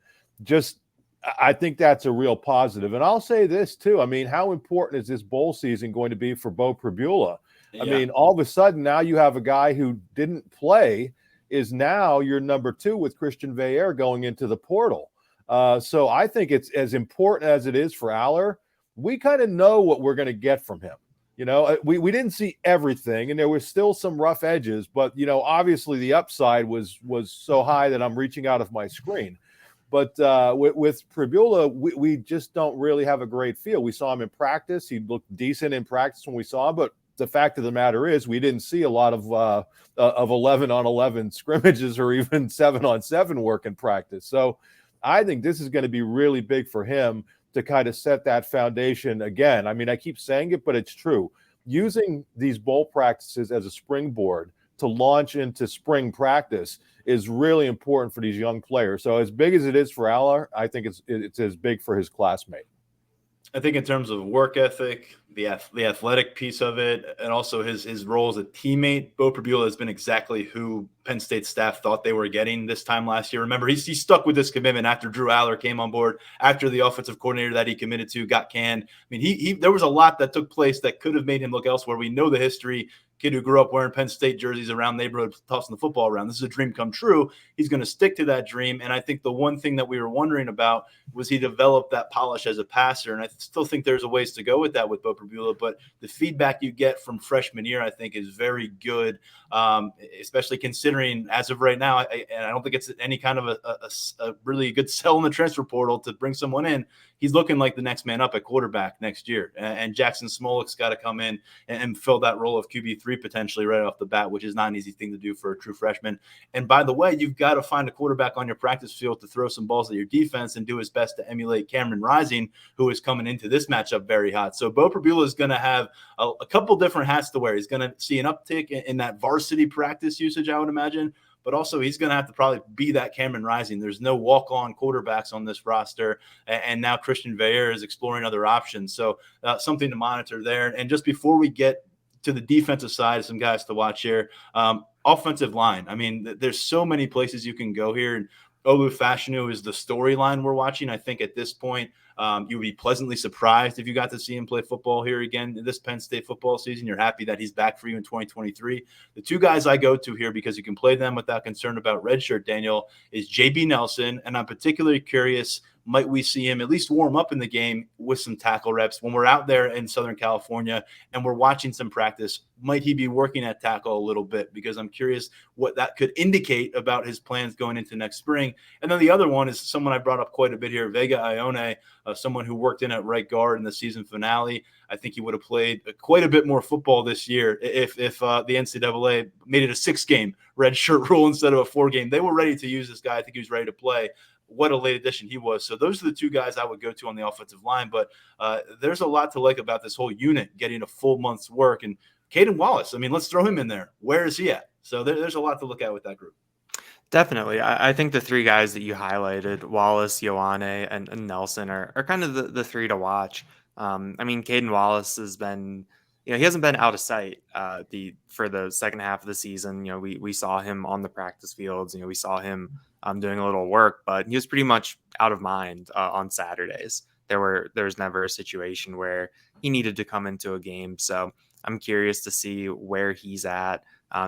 I think that's a real positive. And I'll say this too. I mean, how important is this bowl season going to be for Beau Pribula? Yeah. I mean, all of a sudden now you have a guy who didn't play is now your number 2 with Christian Veilleux going into the portal. So I think it's as important as it is for Aller. We kind of know what we're going to get from him. You know, we didn't see everything, and there was still some rough edges, but, you know, obviously the upside was so high that I'm reaching out of my screen. But with Pribula, we just don't really have a great feel. We saw him in practice. He looked decent in practice when we saw him, but the fact of the matter is we didn't see a lot of 11-on-11 scrimmages or even 7-on-7 work in practice. So I think this is going to be really big for him to kind of set that foundation again. I mean, I keep saying it, but it's true. Using these bowl practices as a springboard to launch into spring practice is really important for these young players. So as big as it is for Aller, I think it's as big for his classmate. I think in terms of work ethic, the athletic piece of it, and also his role as a teammate, Beau Pribula has been exactly who Penn State staff thought they were getting this time last year. Remember, he stuck with this commitment after Drew Aller came on board, after the offensive coordinator that he committed to got canned. I mean, there was a lot that took place that could have made him look elsewhere. We know the history. Kid who grew up wearing Penn State jerseys around neighborhood, tossing the football around. This is a dream come true. He's going to stick to that dream. And I think the one thing that we were wondering about was he developed that polish as a passer. And I still think there's a ways to go with that with Beau Pribula. But the feedback you get from freshman year, I think, is very good, especially considering as of right now, and I don't think it's any kind of a really good sell in the transfer portal to bring someone in. He's looking like the next man up at quarterback next year. And Jackson Smolek's got to come in and fill that role of QB3 potentially right off the bat, which is not an easy thing to do for a true freshman. And by the way, you've got to find a quarterback on your practice field to throw some balls at your defense and do his best to emulate Cameron Rising, who is coming into this matchup very hot. So Beau Pribula is going to have a couple different hats to wear. He's going to see an uptick in that varsity practice usage, I would imagine. But also he's going to have to probably be that Cameron Rising. There's no walk-on quarterbacks on this roster. And now Christian Veilleux is exploring other options. So something to monitor there. And just before we get to the defensive side, some guys to watch here, offensive line. I mean, there's so many places you can go here. And Olu Fashanu is the storyline we're watching. I think at this point, you would be pleasantly surprised if you got to see him play football here again this Penn State football season. You're happy that he's back for you in 2023. The two guys I go to here because you can play them without concern about redshirt, Daniel, is JB Nelson. And I'm particularly curious, might we see him at least warm up in the game with some tackle reps when we're out there in Southern California and we're watching some practice? Might he be working at tackle a little bit? Because I'm curious what that could indicate about his plans going into next spring. And then the other one is someone I brought up quite a bit here, Vega Ione, someone who worked in at right guard in the season finale. I think he would have played quite a bit more football this year if the NCAA made it a 6-game red shirt rule instead of a 4-game. They were ready to use this guy. I think he was ready to play. What a late addition he was. So those are the two guys I would go to on the offensive line. But there's a lot to like about this whole unit getting a full month's work. And Caden Wallace, I mean, let's throw him in there. Where is he at? So there's a lot to look at with that group. Definitely. I think the three guys that you highlighted, Wallace, Ioane, and Nelson, are kind of the three to watch. I mean, Caden Wallace has been, he hasn't been out of sight for the second half of the season. We saw him on the practice fields. We saw him doing a little work, but he was pretty much out of mind on Saturdays. There's never a situation where he needed to come into a game. So I'm curious to see where he's at,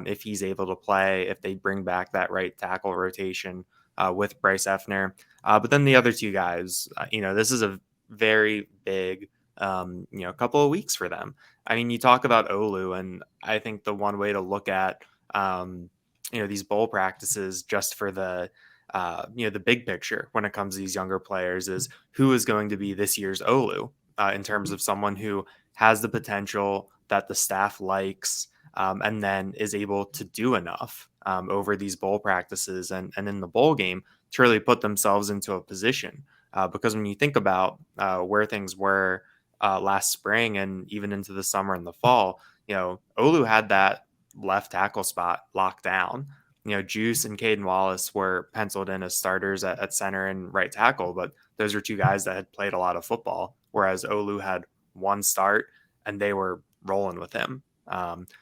if he's able to play, if they bring back that right tackle rotation with Bryce Effner. But then the other two guys, this is a very big, couple of weeks for them. I mean, you talk about Olu, and I think the one way to look at, these bowl practices just for the big picture when it comes to these younger players is who is going to be this year's Olu in terms of someone who has the potential that the staff likes, and then is able to do enough over these bowl practices and in the bowl game to really put themselves into a position. Because when you think about where things were last spring and even into the summer and the fall, Olu had that left tackle spot locked down. Juice and Caden Wallace were penciled in as starters at center and right tackle, but those are two guys that had played a lot of football, whereas Olu had one start and they were rolling with him.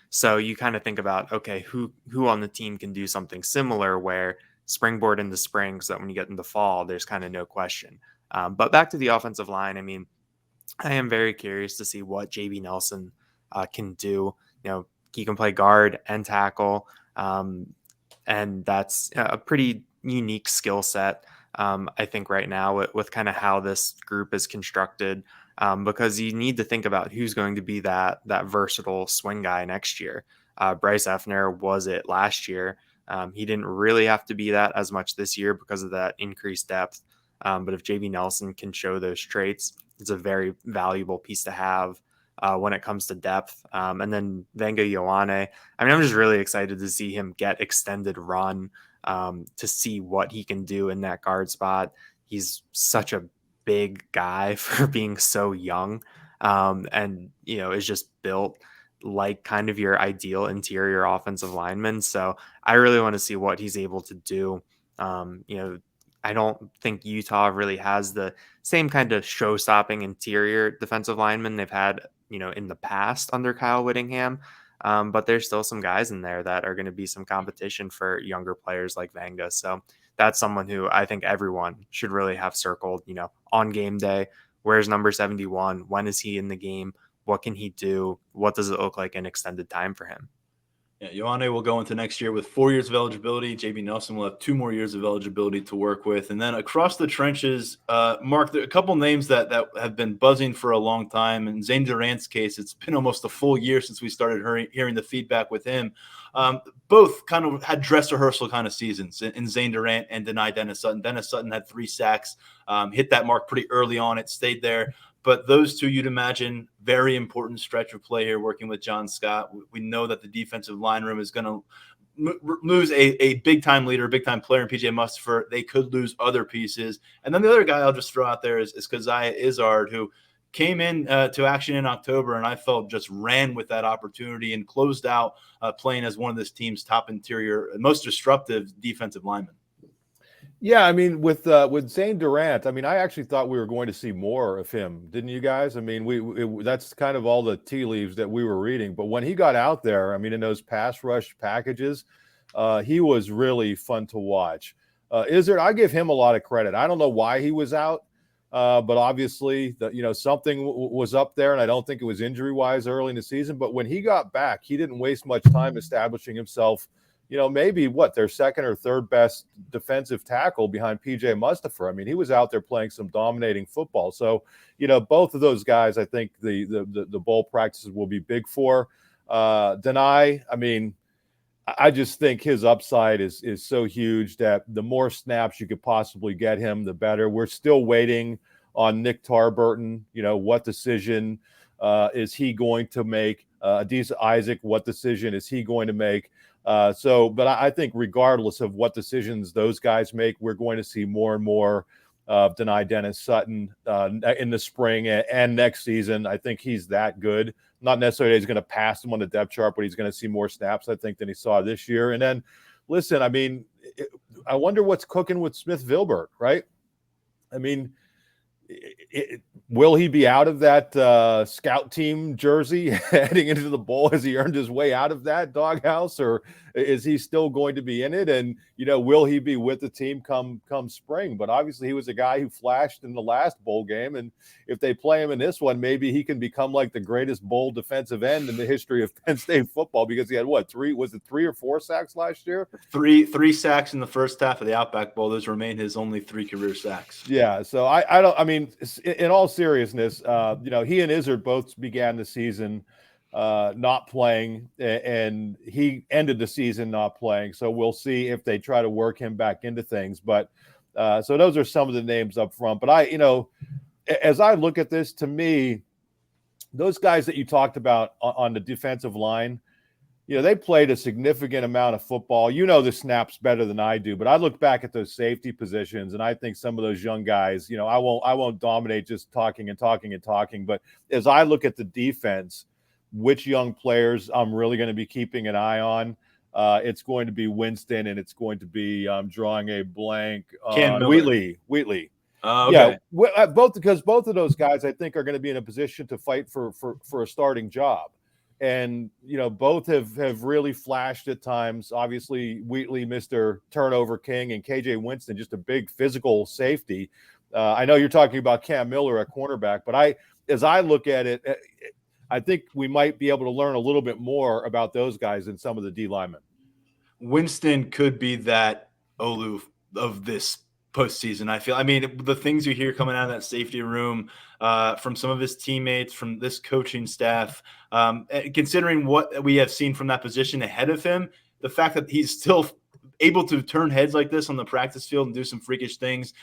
So you kind of think about, okay, who on the team can do something similar where springboard in the spring so that when you get into fall, there's kind of no question. But back to the offensive line, I mean, I am very curious to see what JB Nelson can do. He can play guard and tackle, and that's a pretty unique skill set, I think, right now with kind of how this group is constructed, because you need to think about who's going to be that versatile swing guy next year. Bryce Effner was it last year. He didn't really have to be that as much this year because of that increased depth. But if JB Nelson can show those traits, it's a very valuable piece to have when it comes to depth. And then Venga Ioane, I mean, I'm just really excited to see him get extended run, to see what he can do in that guard spot. He's such a big guy for being so young, and is just built like kind of your ideal interior offensive lineman. So I really want to see what he's able to do. I don't think Utah really has the same kind of show-stopping interior defensive lineman they've had, in the past under Kyle Whittingham. But there's still some guys in there that are going to be some competition for younger players like Venga. So that's someone who I think everyone should really have circled, on game day. Where's number 71? When is he in the game? What can he do? What does it look like in extended time for him? Yeah, Ioane will go into next year with 4 years of eligibility. JB Nelson will have 2 more years of eligibility to work with. And then across the trenches, Mark, there are a couple names that have been buzzing for a long time. In Zane Durant's case, it's been almost a full year since we started hearing the feedback with him. Both kind of had dress rehearsal kind of seasons in Zane Durant and Dennis Sutton. Dennis Sutton had 3 sacks, hit that mark pretty early on. It stayed there. But those two, you'd imagine, very important stretch of play here working with John Scott. We know that the defensive line room is going to lose a big-time leader, a big-time player in PJ Mustipher. They could lose other pieces. And then the other guy I'll just throw out there is Keziah Izzard, who came in to action in October, and I felt just ran with that opportunity and closed out playing as one of this team's top interior, most disruptive defensive linemen. Yeah, I mean, with Zane Durant, I mean, I actually thought we were going to see more of him, didn't you guys? I mean, that's kind of all the tea leaves that we were reading. But when he got out there, I mean, in those pass rush packages, he was really fun to watch. Izzard, I give him a lot of credit. I don't know why he was out, but obviously, something was up there, and I don't think it was injury-wise early in the season. But when he got back, he didn't waste much time establishing himself. Maybe their second or third best defensive tackle behind PJ Mustipher. I mean, he was out there playing some dominating football. So, both of those guys, I think the bowl practices will be big for. Denai, I mean, I just think his upside is so huge that the more snaps you could possibly get him, the better. We're still waiting on Nick Tarburton. What decision is he going to make? Adisa Isaac, what decision is he going to make? But I think regardless of what decisions those guys make, we're going to see more and more of Dennis Sutton in the spring and next season. I think he's that good. Not necessarily he's going to pass him on the depth chart, but he's going to see more snaps, I think, than he saw this year. And then, listen, I mean, I wonder what's cooking with Smith Vilbert, right? I mean, will he be out of that scout team jersey heading into the bowl? Has he earned his way out of that doghouse, or is he still going to be in it? And, will he be with the team come spring? But obviously he was a guy who flashed in the last bowl game. And if they play him in this one, maybe he can become like the greatest bowl defensive end in the history of Penn State football, because he had 3 or 4 sacks last year? Three sacks in the first half of the Outback Bowl. Those remain his only 3 career sacks. Yeah. So in all seriousness, he and Izzard both began the season not playing, and he ended the season not playing. So we'll see if they try to work him back into things. But so those are some of the names up front. But as I look at this, to me, those guys that you talked about on the defensive line, they played a significant amount of football. The snaps better than I do, but I look back at those safety positions, and I think some of those young guys, I won't dominate just talking. But as I look at the defense, which young players I'm really going to be keeping an eye on, it's going to be Winston, and it's going to be, I'm drawing a blank Cam on Miller. Wheatley. Okay. Yeah, both of those guys, I think, are going to be in a position to fight for a starting job. And, both have really flashed at times. Obviously, Wheatley, Mr. Turnover King, and KJ Winston, just a big physical safety. I know you're talking about Cam Miller at cornerback, but as I look at it, I think we might be able to learn a little bit more about those guys than some of the D linemen. Winston could be that Olu of this postseason. I mean, the things you hear coming out of that safety room from some of his teammates, from this coaching staff, considering what we have seen from that position ahead of him, the fact that he's still able to turn heads like this on the practice field and do some freakish things.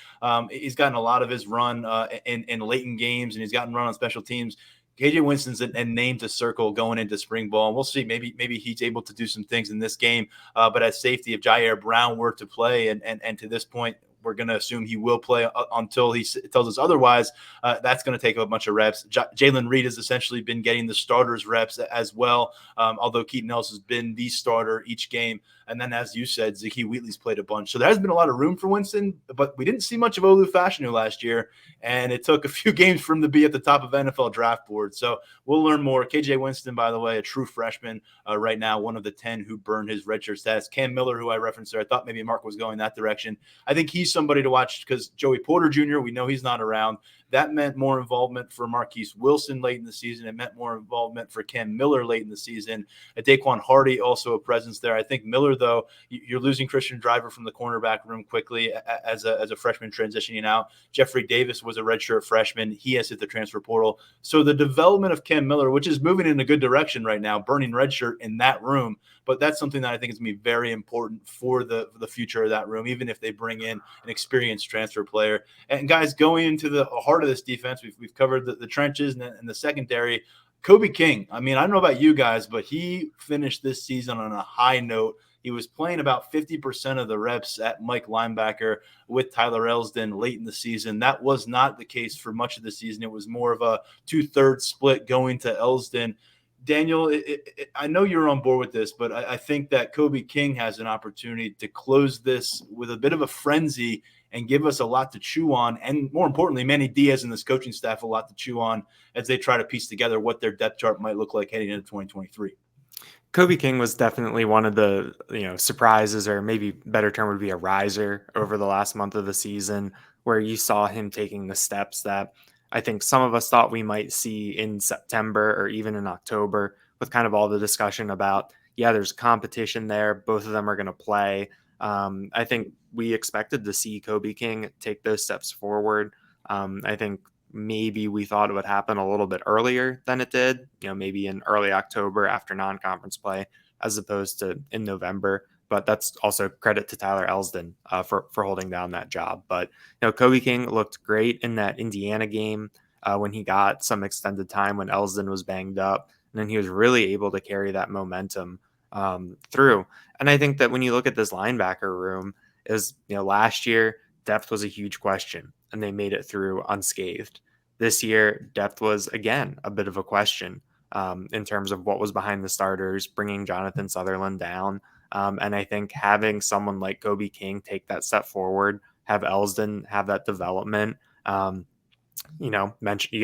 He's gotten a lot of his run in late in games, and he's gotten run on special teams. KJ Winston's a name to circle going into spring ball, and we'll see. Maybe he's able to do some things in this game. But at safety, if Jair Brown were to play, and to this point, we're going to assume he will play until he tells us otherwise. That's going to take a bunch of reps. Jalen Reed has essentially been getting the starters reps as well, although Keaton Ellis has been the starter each game. And then, as you said, Zachy Wheatley's played a bunch. So there has been a lot of room for Winston, but we didn't see much of Olu Fashanu last year, and it took a few games for him to be at the top of NFL draft board. So we'll learn more. KJ Winston, by the way, a true freshman right now, one of the 10 who burned his redshirt status. Cam Miller, who I referenced there, I thought maybe Mark was going that direction. I think he's somebody to watch because Joey Porter Jr., we know he's not around. That meant more involvement for Marquise Wilson late in the season. It meant more involvement for Cam Miller late in the season. Daquan Hardy also a presence there. I think Miller, though, you're losing Christian Driver from the cornerback room quickly as a freshman transitioning out. Jeffrey Davis was a redshirt freshman. He has hit the transfer portal. So the development of Cam Miller, which is moving in a good direction right now, burning redshirt in that room, but that's something that I think is going to be very important for the future of that room, even if they bring in an experienced transfer player. And guys, going into the heart of this defense, we've covered the trenches and the secondary. Kobe King, I mean, I don't know about you guys, but he finished this season on a high note. He was playing about 50% of the reps at Mike linebacker with Tyler Elsdon late in the season. That was not the case for much of the season. It was more of a 2/3 split going to Elsdon. Daniel, I know you're on board with this, but I think that Kobe King has an opportunity to close this with a bit of a frenzy and give us a lot to chew on. And more importantly, Manny Diaz and this coaching staff a lot to chew on as they try to piece together what their depth chart might look like heading into 2023. Kobe King was definitely one of the surprises, or maybe better term would be a riser over the last month of the season, where you saw him taking the steps that I think some of us thought we might see in September or even in October, with kind of all the discussion about, there's competition there. Both of them are going to play. I think we expected to see Kobe King take those steps forward. I think maybe we thought it would happen a little bit earlier than it did, maybe in early October after non-conference play, as opposed to in November. But that's also credit to Tyler Elsdon for holding down that job. But Kobe King looked great in that Indiana game when he got some extended time when Elsdon was banged up, and then he was really able to carry that momentum through. And I think that when you look at this linebacker room, last year depth was a huge question, and they made it through unscathed. This year, depth was again a bit of a question in terms of what was behind the starters, bringing Jonathan Sutherland down. And I think having someone like Kobe King take that step forward, have Elsdon have that development. You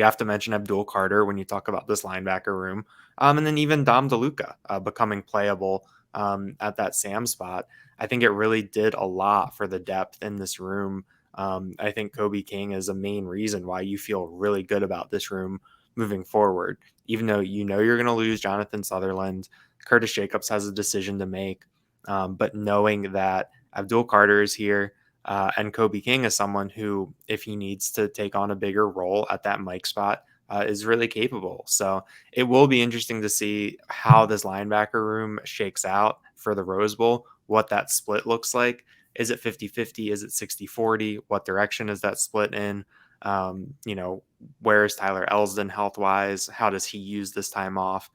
have to mention Abdul Carter when you talk about this linebacker room. And then even Dom DeLuca becoming playable at that Sam spot. I think it really did a lot for the depth in this room. I think Kobe King is a main reason why you feel really good about this room moving forward, even though you're going to lose Jonathan Sutherland. Curtis Jacobs has a decision to make. But knowing that Abdul Carter is here and Kobe King is someone who, if he needs to take on a bigger role at that Mike spot, is really capable. So it will be interesting to see how this linebacker room shakes out for the Rose Bowl, what that split looks like. Is it 50-50? Is it 60-40? What direction is that split in? Where is Tyler Elsdon health-wise? How does he use this time off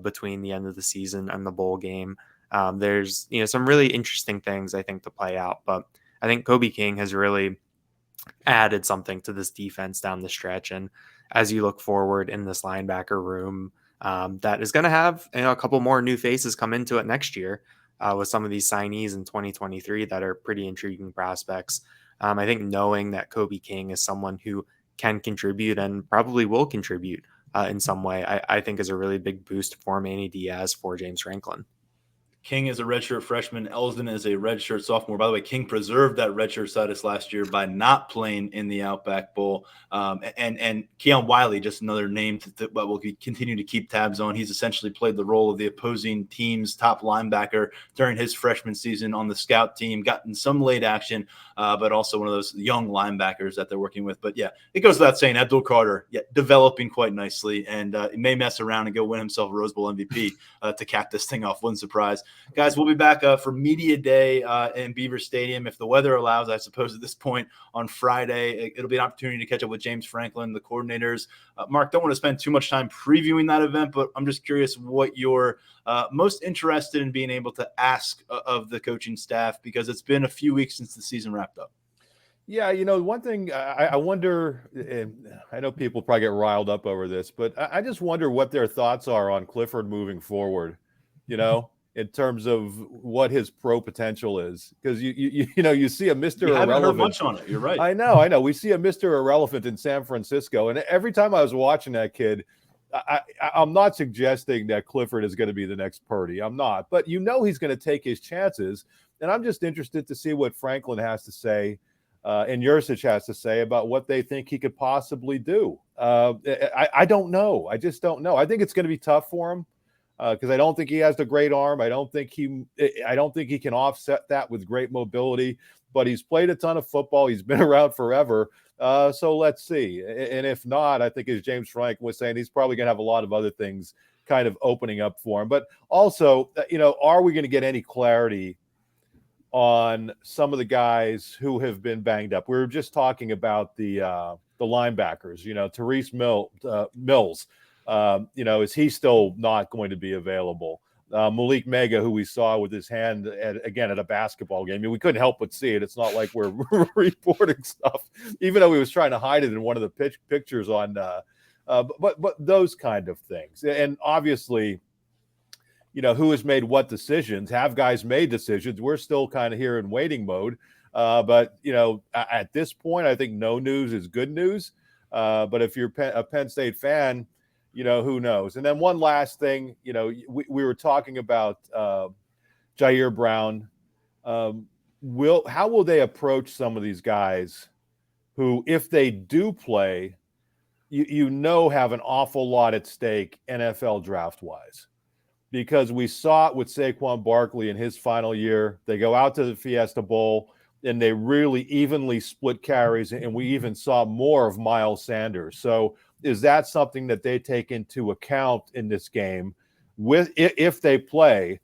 between the end of the season and the bowl game? There's some really interesting things I think to play out, but I think Kobe King has really added something to this defense down the stretch. And as you look forward in this linebacker room, that is going to have a couple more new faces come into it next year. with some of these signees in 2023 that are pretty intriguing prospects. I think knowing that Kobe King is someone who can contribute and probably will contribute in some way, I think is a really big boost for Manny Diaz, for James Franklin. King is a redshirt freshman. Elsdon is a redshirt sophomore. By the way, King preserved that redshirt status last year by not playing in the Outback Bowl. And Keon Wiley, just another name that we'll continue to keep tabs on. He's essentially played the role of the opposing team's top linebacker during his freshman season on the scout team, gotten some late action, but also one of those young linebackers that they're working with. But yeah, it goes without saying, Abdul Carter, developing quite nicely, and he may mess around and go win himself a Rose Bowl MVP to cap this thing off. Wouldn't surprise. Guys, we'll be back for Media Day in Beaver Stadium, if the weather allows, I suppose, at this point on Friday. It'll be an opportunity to catch up with James Franklin, the coordinators. Mark, don't want to spend too much time previewing that event, but I'm just curious what you're most interested in being able to ask of the coaching staff, because it's been a few weeks since the season wrapped up. Yeah, one thing I wonder, and I know people probably get riled up over this, but I just wonder what their thoughts are on Clifford moving forward, in terms of what his pro potential is. Because you see a Mr. You haven't Irrelevant. heard much on it. You're right. I know. We see a Mr. Irrelevant in San Francisco, and every time I was watching that kid, I'm not suggesting that Clifford is going to be the next Purdy. I'm not, but he's going to take his chances, and I'm just interested to see what Franklin has to say. And Yurcich has to say about what they think he could possibly do. I don't know. I just don't know. I think it's going to be tough for him because I don't think he has the great arm. I don't think he can offset that with great mobility. But he's played a ton of football. He's been around forever. So let's see. And if not, I think as James Franklin was saying, he's probably going to have a lot of other things kind of opening up for him. But also, are we going to get any clarity on some of the guys who have been banged up? We were just talking about the linebackers, Tyrese Mills, is he still not going to be available? Malik Mega, who we saw with his hand at a basketball game. I mean, we couldn't help but see it. It's not like we're reporting stuff, even though he was trying to hide it in one of the pictures on, but those kind of things. And obviously, who has made what decisions? Have guys made decisions? We're still kind of here in waiting mode. But at this point, I think no news is good news. But if you're a Penn State fan, who knows? And then one last thing, we were talking about Jair Brown. How will they approach some of these guys who, if they do play, have an awful lot at stake NFL draft-wise? Because we saw it with Saquon Barkley in his final year. They go out to the Fiesta Bowl, and they really evenly split carries, and we even saw more of Miles Sanders. So is that something that they take into account in this game if they play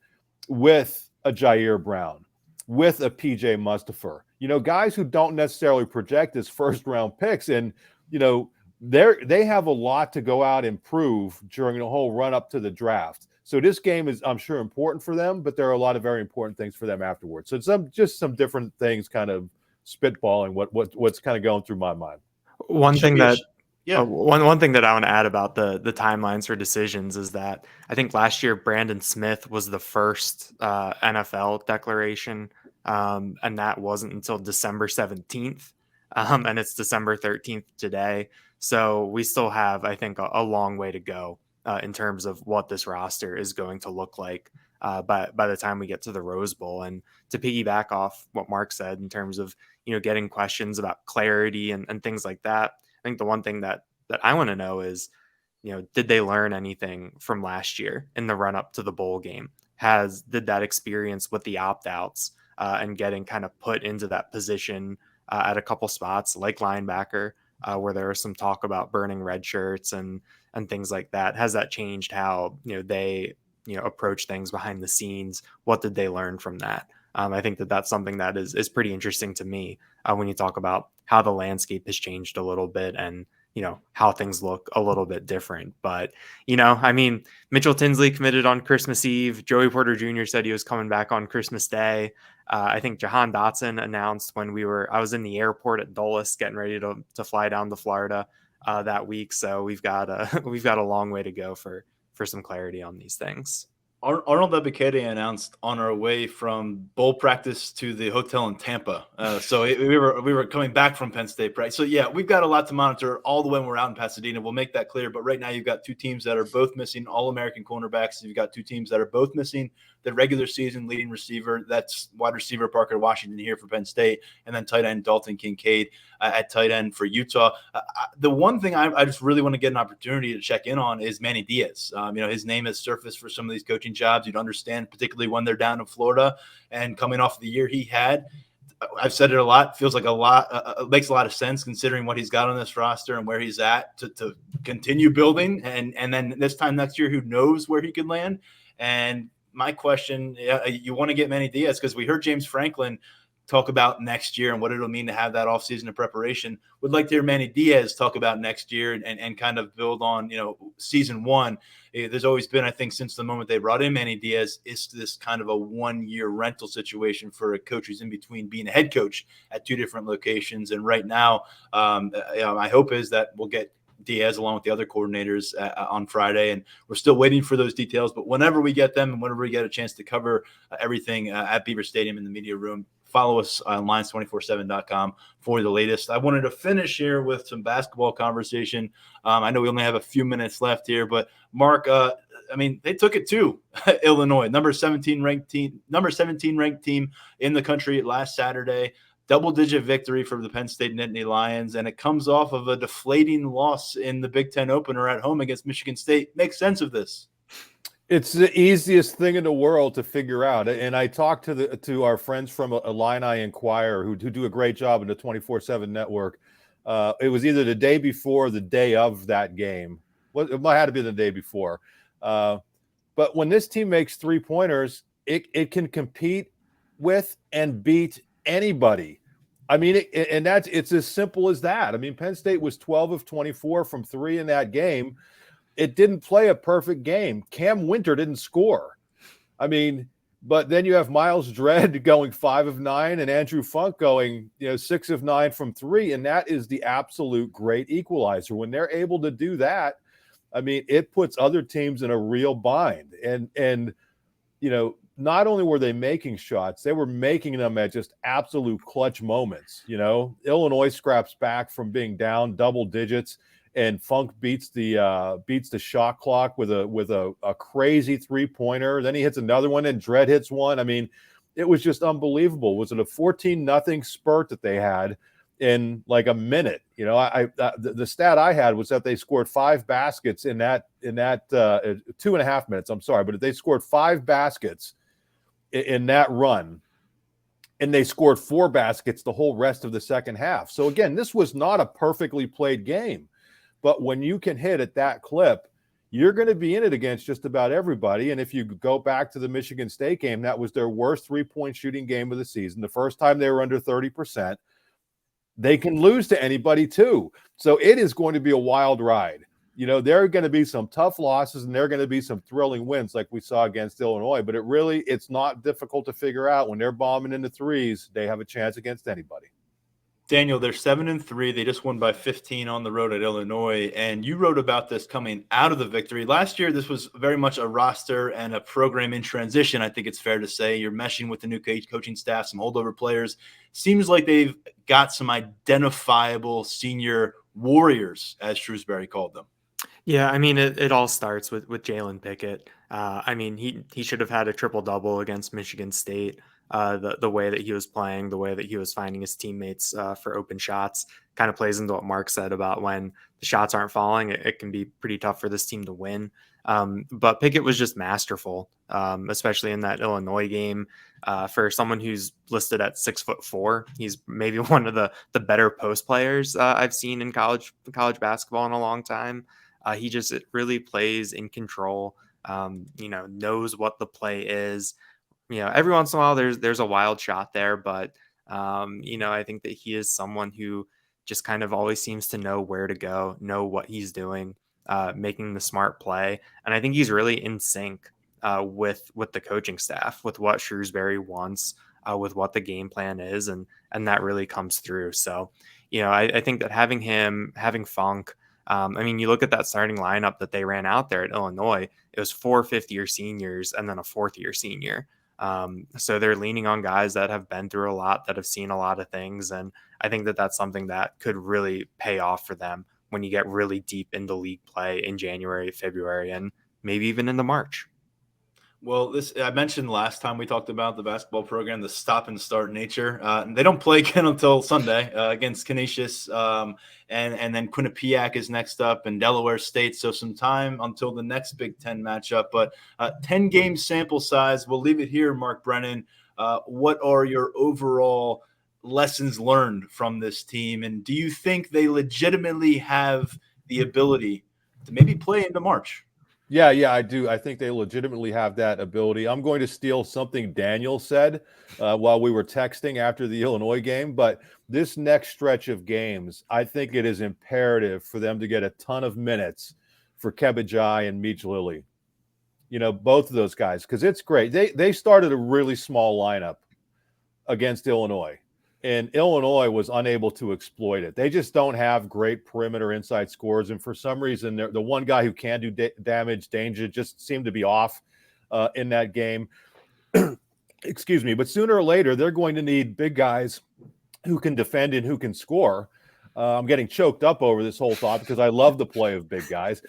with a Jair Brown, with a PJ Mustipher? Guys who don't necessarily project as first-round picks, and, they have a lot to go out and prove during the whole run-up to the draft. So this game is, I'm sure, important for them, but there are a lot of very important things for them afterwards. So some different things kind of spitballing what's kind of going through my mind. One thing that I want to add about the timelines for decisions is that I think last year Brandon Smith was the first NFL declaration, and that wasn't until December 17th, and it's December 13th today. So we still have, I think, a long way to go in terms of what this roster is going to look like by the time we get to the Rose Bowl. And to piggyback off what Mark said in terms of, getting questions about clarity and things like that, I think the one thing that I want to know is, did they learn anything from last year in the run up to the bowl game? Did that experience with the opt-outs and getting kind of put into that position at a couple spots like linebacker, where there was some talk about burning red shirts and things like that. Has that changed how they approach things behind the scenes? What did they learn from that? I think that's something that is pretty interesting to me when you talk about how the landscape has changed a little bit and how things look a little bit different. But Mitchell Tinsley committed on Christmas Eve. Joey Porter Jr. said he was coming back on Christmas Day. I think Jahan Dotson announced when I was in the airport at Dulles getting ready to fly down to Florida that week. So we've got a long way to go for some clarity on these things. Arnold Ebiketie announced on our way from bowl practice to the hotel in Tampa. We were coming back from Penn State practice. So yeah, we've got a lot to monitor all the way when we're out in Pasadena. We'll make that clear. But right now, you've got two teams that are both missing All-American cornerbacks. You've got two teams that are both missing the regular season leading receiver. That's wide receiver Parker Washington here for Penn State, and then tight end Dalton Kincaid at tight end for Utah. The one thing I just really want to get an opportunity to check in on is Manny Diaz. His name has surfaced for some of these coaching jobs. You'd understand, particularly when they're down in Florida and coming off the year he had. I've said it a lot. Feels like a lot. Makes a lot of sense considering what he's got on this roster and where he's at to continue building. And then this time next year, who knows where he could land? And my question, you want to get Manny Diaz because we heard James Franklin talk about next year and what it'll mean to have that offseason of preparation. Would like to hear Manny Diaz talk about next year and kind of build on, season one. There's always been, I think, since the moment they brought in Manny Diaz, is this kind of a 1-year rental situation for a coach who's in between being a head coach at two different locations. And right now, my hope is that we'll get Diaz along with the other coordinators on Friday, and we're still waiting for those details. But whenever we get them and whenever we get a chance to cover everything at Beaver Stadium in the media room, follow us on Lions247.com for the latest. I wanted to finish here with some basketball conversation. I know we only have a few minutes left here, but Mark, they took it to Illinois, number 17 ranked team in the country last Saturday. Double-digit victory for the Penn State Nittany Lions, and it comes off of a deflating loss in the Big Ten opener at home against Michigan State. Make sense of this. It's the easiest thing in the world to figure out. And I talked to our friends from Illini Inquirer who do a great job in the 24/7 network. It was either the day before or the day of that game. Well, it might have to be the day before. But when this team makes three-pointers, it can compete with and beat anybody. It's as simple as that. Penn State was 12 of 24 from three in that game. It didn't play a perfect game. Cam Winter didn't score. But then you have Miles Dredd going 5 of 9 and Andrew Funk going, 6 of 9 from three. And that is the absolute great equalizer. When they're able to do that, it puts other teams in a real bind. And not only were they making shots, they were making them at just absolute clutch moments. Illinois scraps back from being down double digits, and Funk beats the shot clock with a crazy 3-pointer. Then he hits another one, and Dredd hits one. It was just unbelievable. Was it a 14-0 spurt that they had in like a minute? The stat I had was that they scored 5 baskets in that 2.5 minutes. I'm sorry, but they scored 5 baskets in that run, and they scored 4 baskets the whole rest of the second half. So again, this was not a perfectly played game, but when you can hit at that clip, you're going to be in it against just about everybody. And if you go back to the Michigan State game, that was their worst 3-point shooting game of the season. The first time they were under 30%. They can lose to anybody too. So it is going to be a wild ride. There are going to be some tough losses, and there are going to be some thrilling wins like we saw against Illinois. But it's not difficult to figure out when they're bombing into threes, they have a chance against anybody. Daniel, they're 7-3. They just won by 15 on the road at Illinois. And you wrote about this coming out of the victory. Last year, this was very much a roster and a program in transition. I think it's fair to say you're meshing with the new coaching staff, some holdover players. Seems like they've got some identifiable senior warriors, as Shrewsbury called them. Yeah, it all starts with Jalen Pickett. He should have had a triple-double against Michigan State. The way that he was playing, the way that he was finding his teammates for open shots kind of plays into what Mark said about when the shots aren't falling, it can be pretty tough for this team to win. But Pickett was just masterful, especially in that Illinois game. For someone who's listed at 6'4", he's maybe one of the better post players I've seen in college basketball in a long time. He just really plays in control, knows what the play is. Every once in a while there's a wild shot there, but I think that he is someone who just kind of always seems to know where to go, know what he's doing, making the smart play. And I think he's really in sync with the coaching staff, with what Shrewsbury wants, with what the game plan is. And that really comes through. So, I think that having Funk, I mean, you look at that starting lineup that they ran out there at Illinois, it was 4 fifth-year seniors and then a fourth-year senior. So they're leaning on guys that have been through a lot, that have seen a lot of things. And I think that that's something that could really pay off for them when you get really deep into league play in January, February, and maybe even into March. Well, I mentioned last time we talked about the basketball program, the stop and start nature. They don't play again until Sunday against Canisius, and then Quinnipiac is next up, and Delaware State. So some time until the next Big Ten matchup. But 10-game sample size. We'll leave it here, Mark Brennan. What are your overall lessons learned from this team, and do you think they legitimately have the ability to maybe play into March? Yeah, I do. I think they legitimately have that ability. I'm going to steal something Daniel said while we were texting after the Illinois game, but this next stretch of games, I think it is imperative for them to get a ton of minutes for Kebajai and Meach Lilly. You know, both of those guys, because it's great. They started a really small lineup against Illinois, and Illinois was unable to exploit it. They just don't have great perimeter inside scores, and for some reason, the one guy who can do damage, danger, just seemed to be off in that game. Excuse me. But sooner or later, they're going to need big guys who can defend and who can score. I'm getting choked up over this whole thought because I love the play of big guys.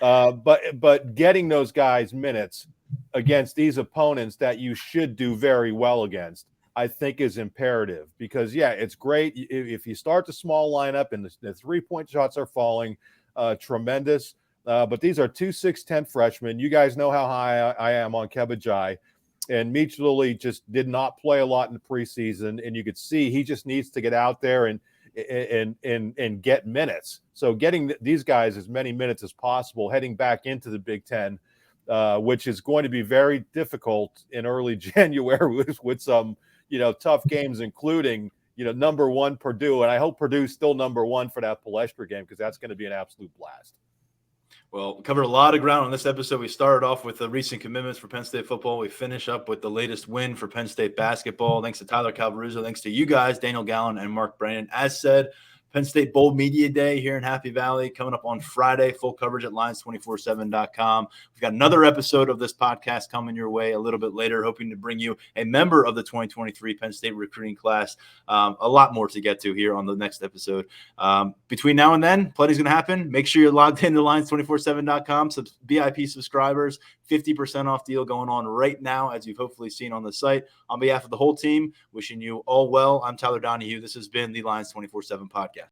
But getting those guys minutes against these opponents that you should do very well against, I think is imperative, because, yeah, it's great if you start the small lineup and the three-point shots are falling, tremendous. But these are 2 6'10" freshmen. You guys know how high I am on Kebajai, and Meach Lilly just did not play a lot in the preseason, and you could see he just needs to get out there and get minutes. So getting these guys as many minutes as possible heading back into the Big Ten, which is going to be very difficult in early January with some tough games, including, number 1 Purdue. And I hope Purdue's still number 1 for that Palestra game, because that's going to be an absolute blast. Well, we covered a lot of ground on this episode. We started off with the recent commitments for Penn State football. We finish up with the latest win for Penn State basketball. Thanks to Tyler Calvaruso. Thanks to you guys, Daniel Gallen and Mark Brennan. As said, Penn State Bowl Media Day here in Happy Valley coming up on Friday. Full coverage at lions247.com. We've got another episode of this podcast coming your way a little bit later, hoping to bring you a member of the 2023 Penn State recruiting class. A lot more to get to here on the next episode. Between now and then, plenty's going to happen. Make sure you're logged into lions247.com. VIP subscribers, 50% off deal going on right now, as you've hopefully seen on the site. On behalf of the whole team, wishing you all well. I'm Tyler Donohue. This has been the Lions247 Podcast.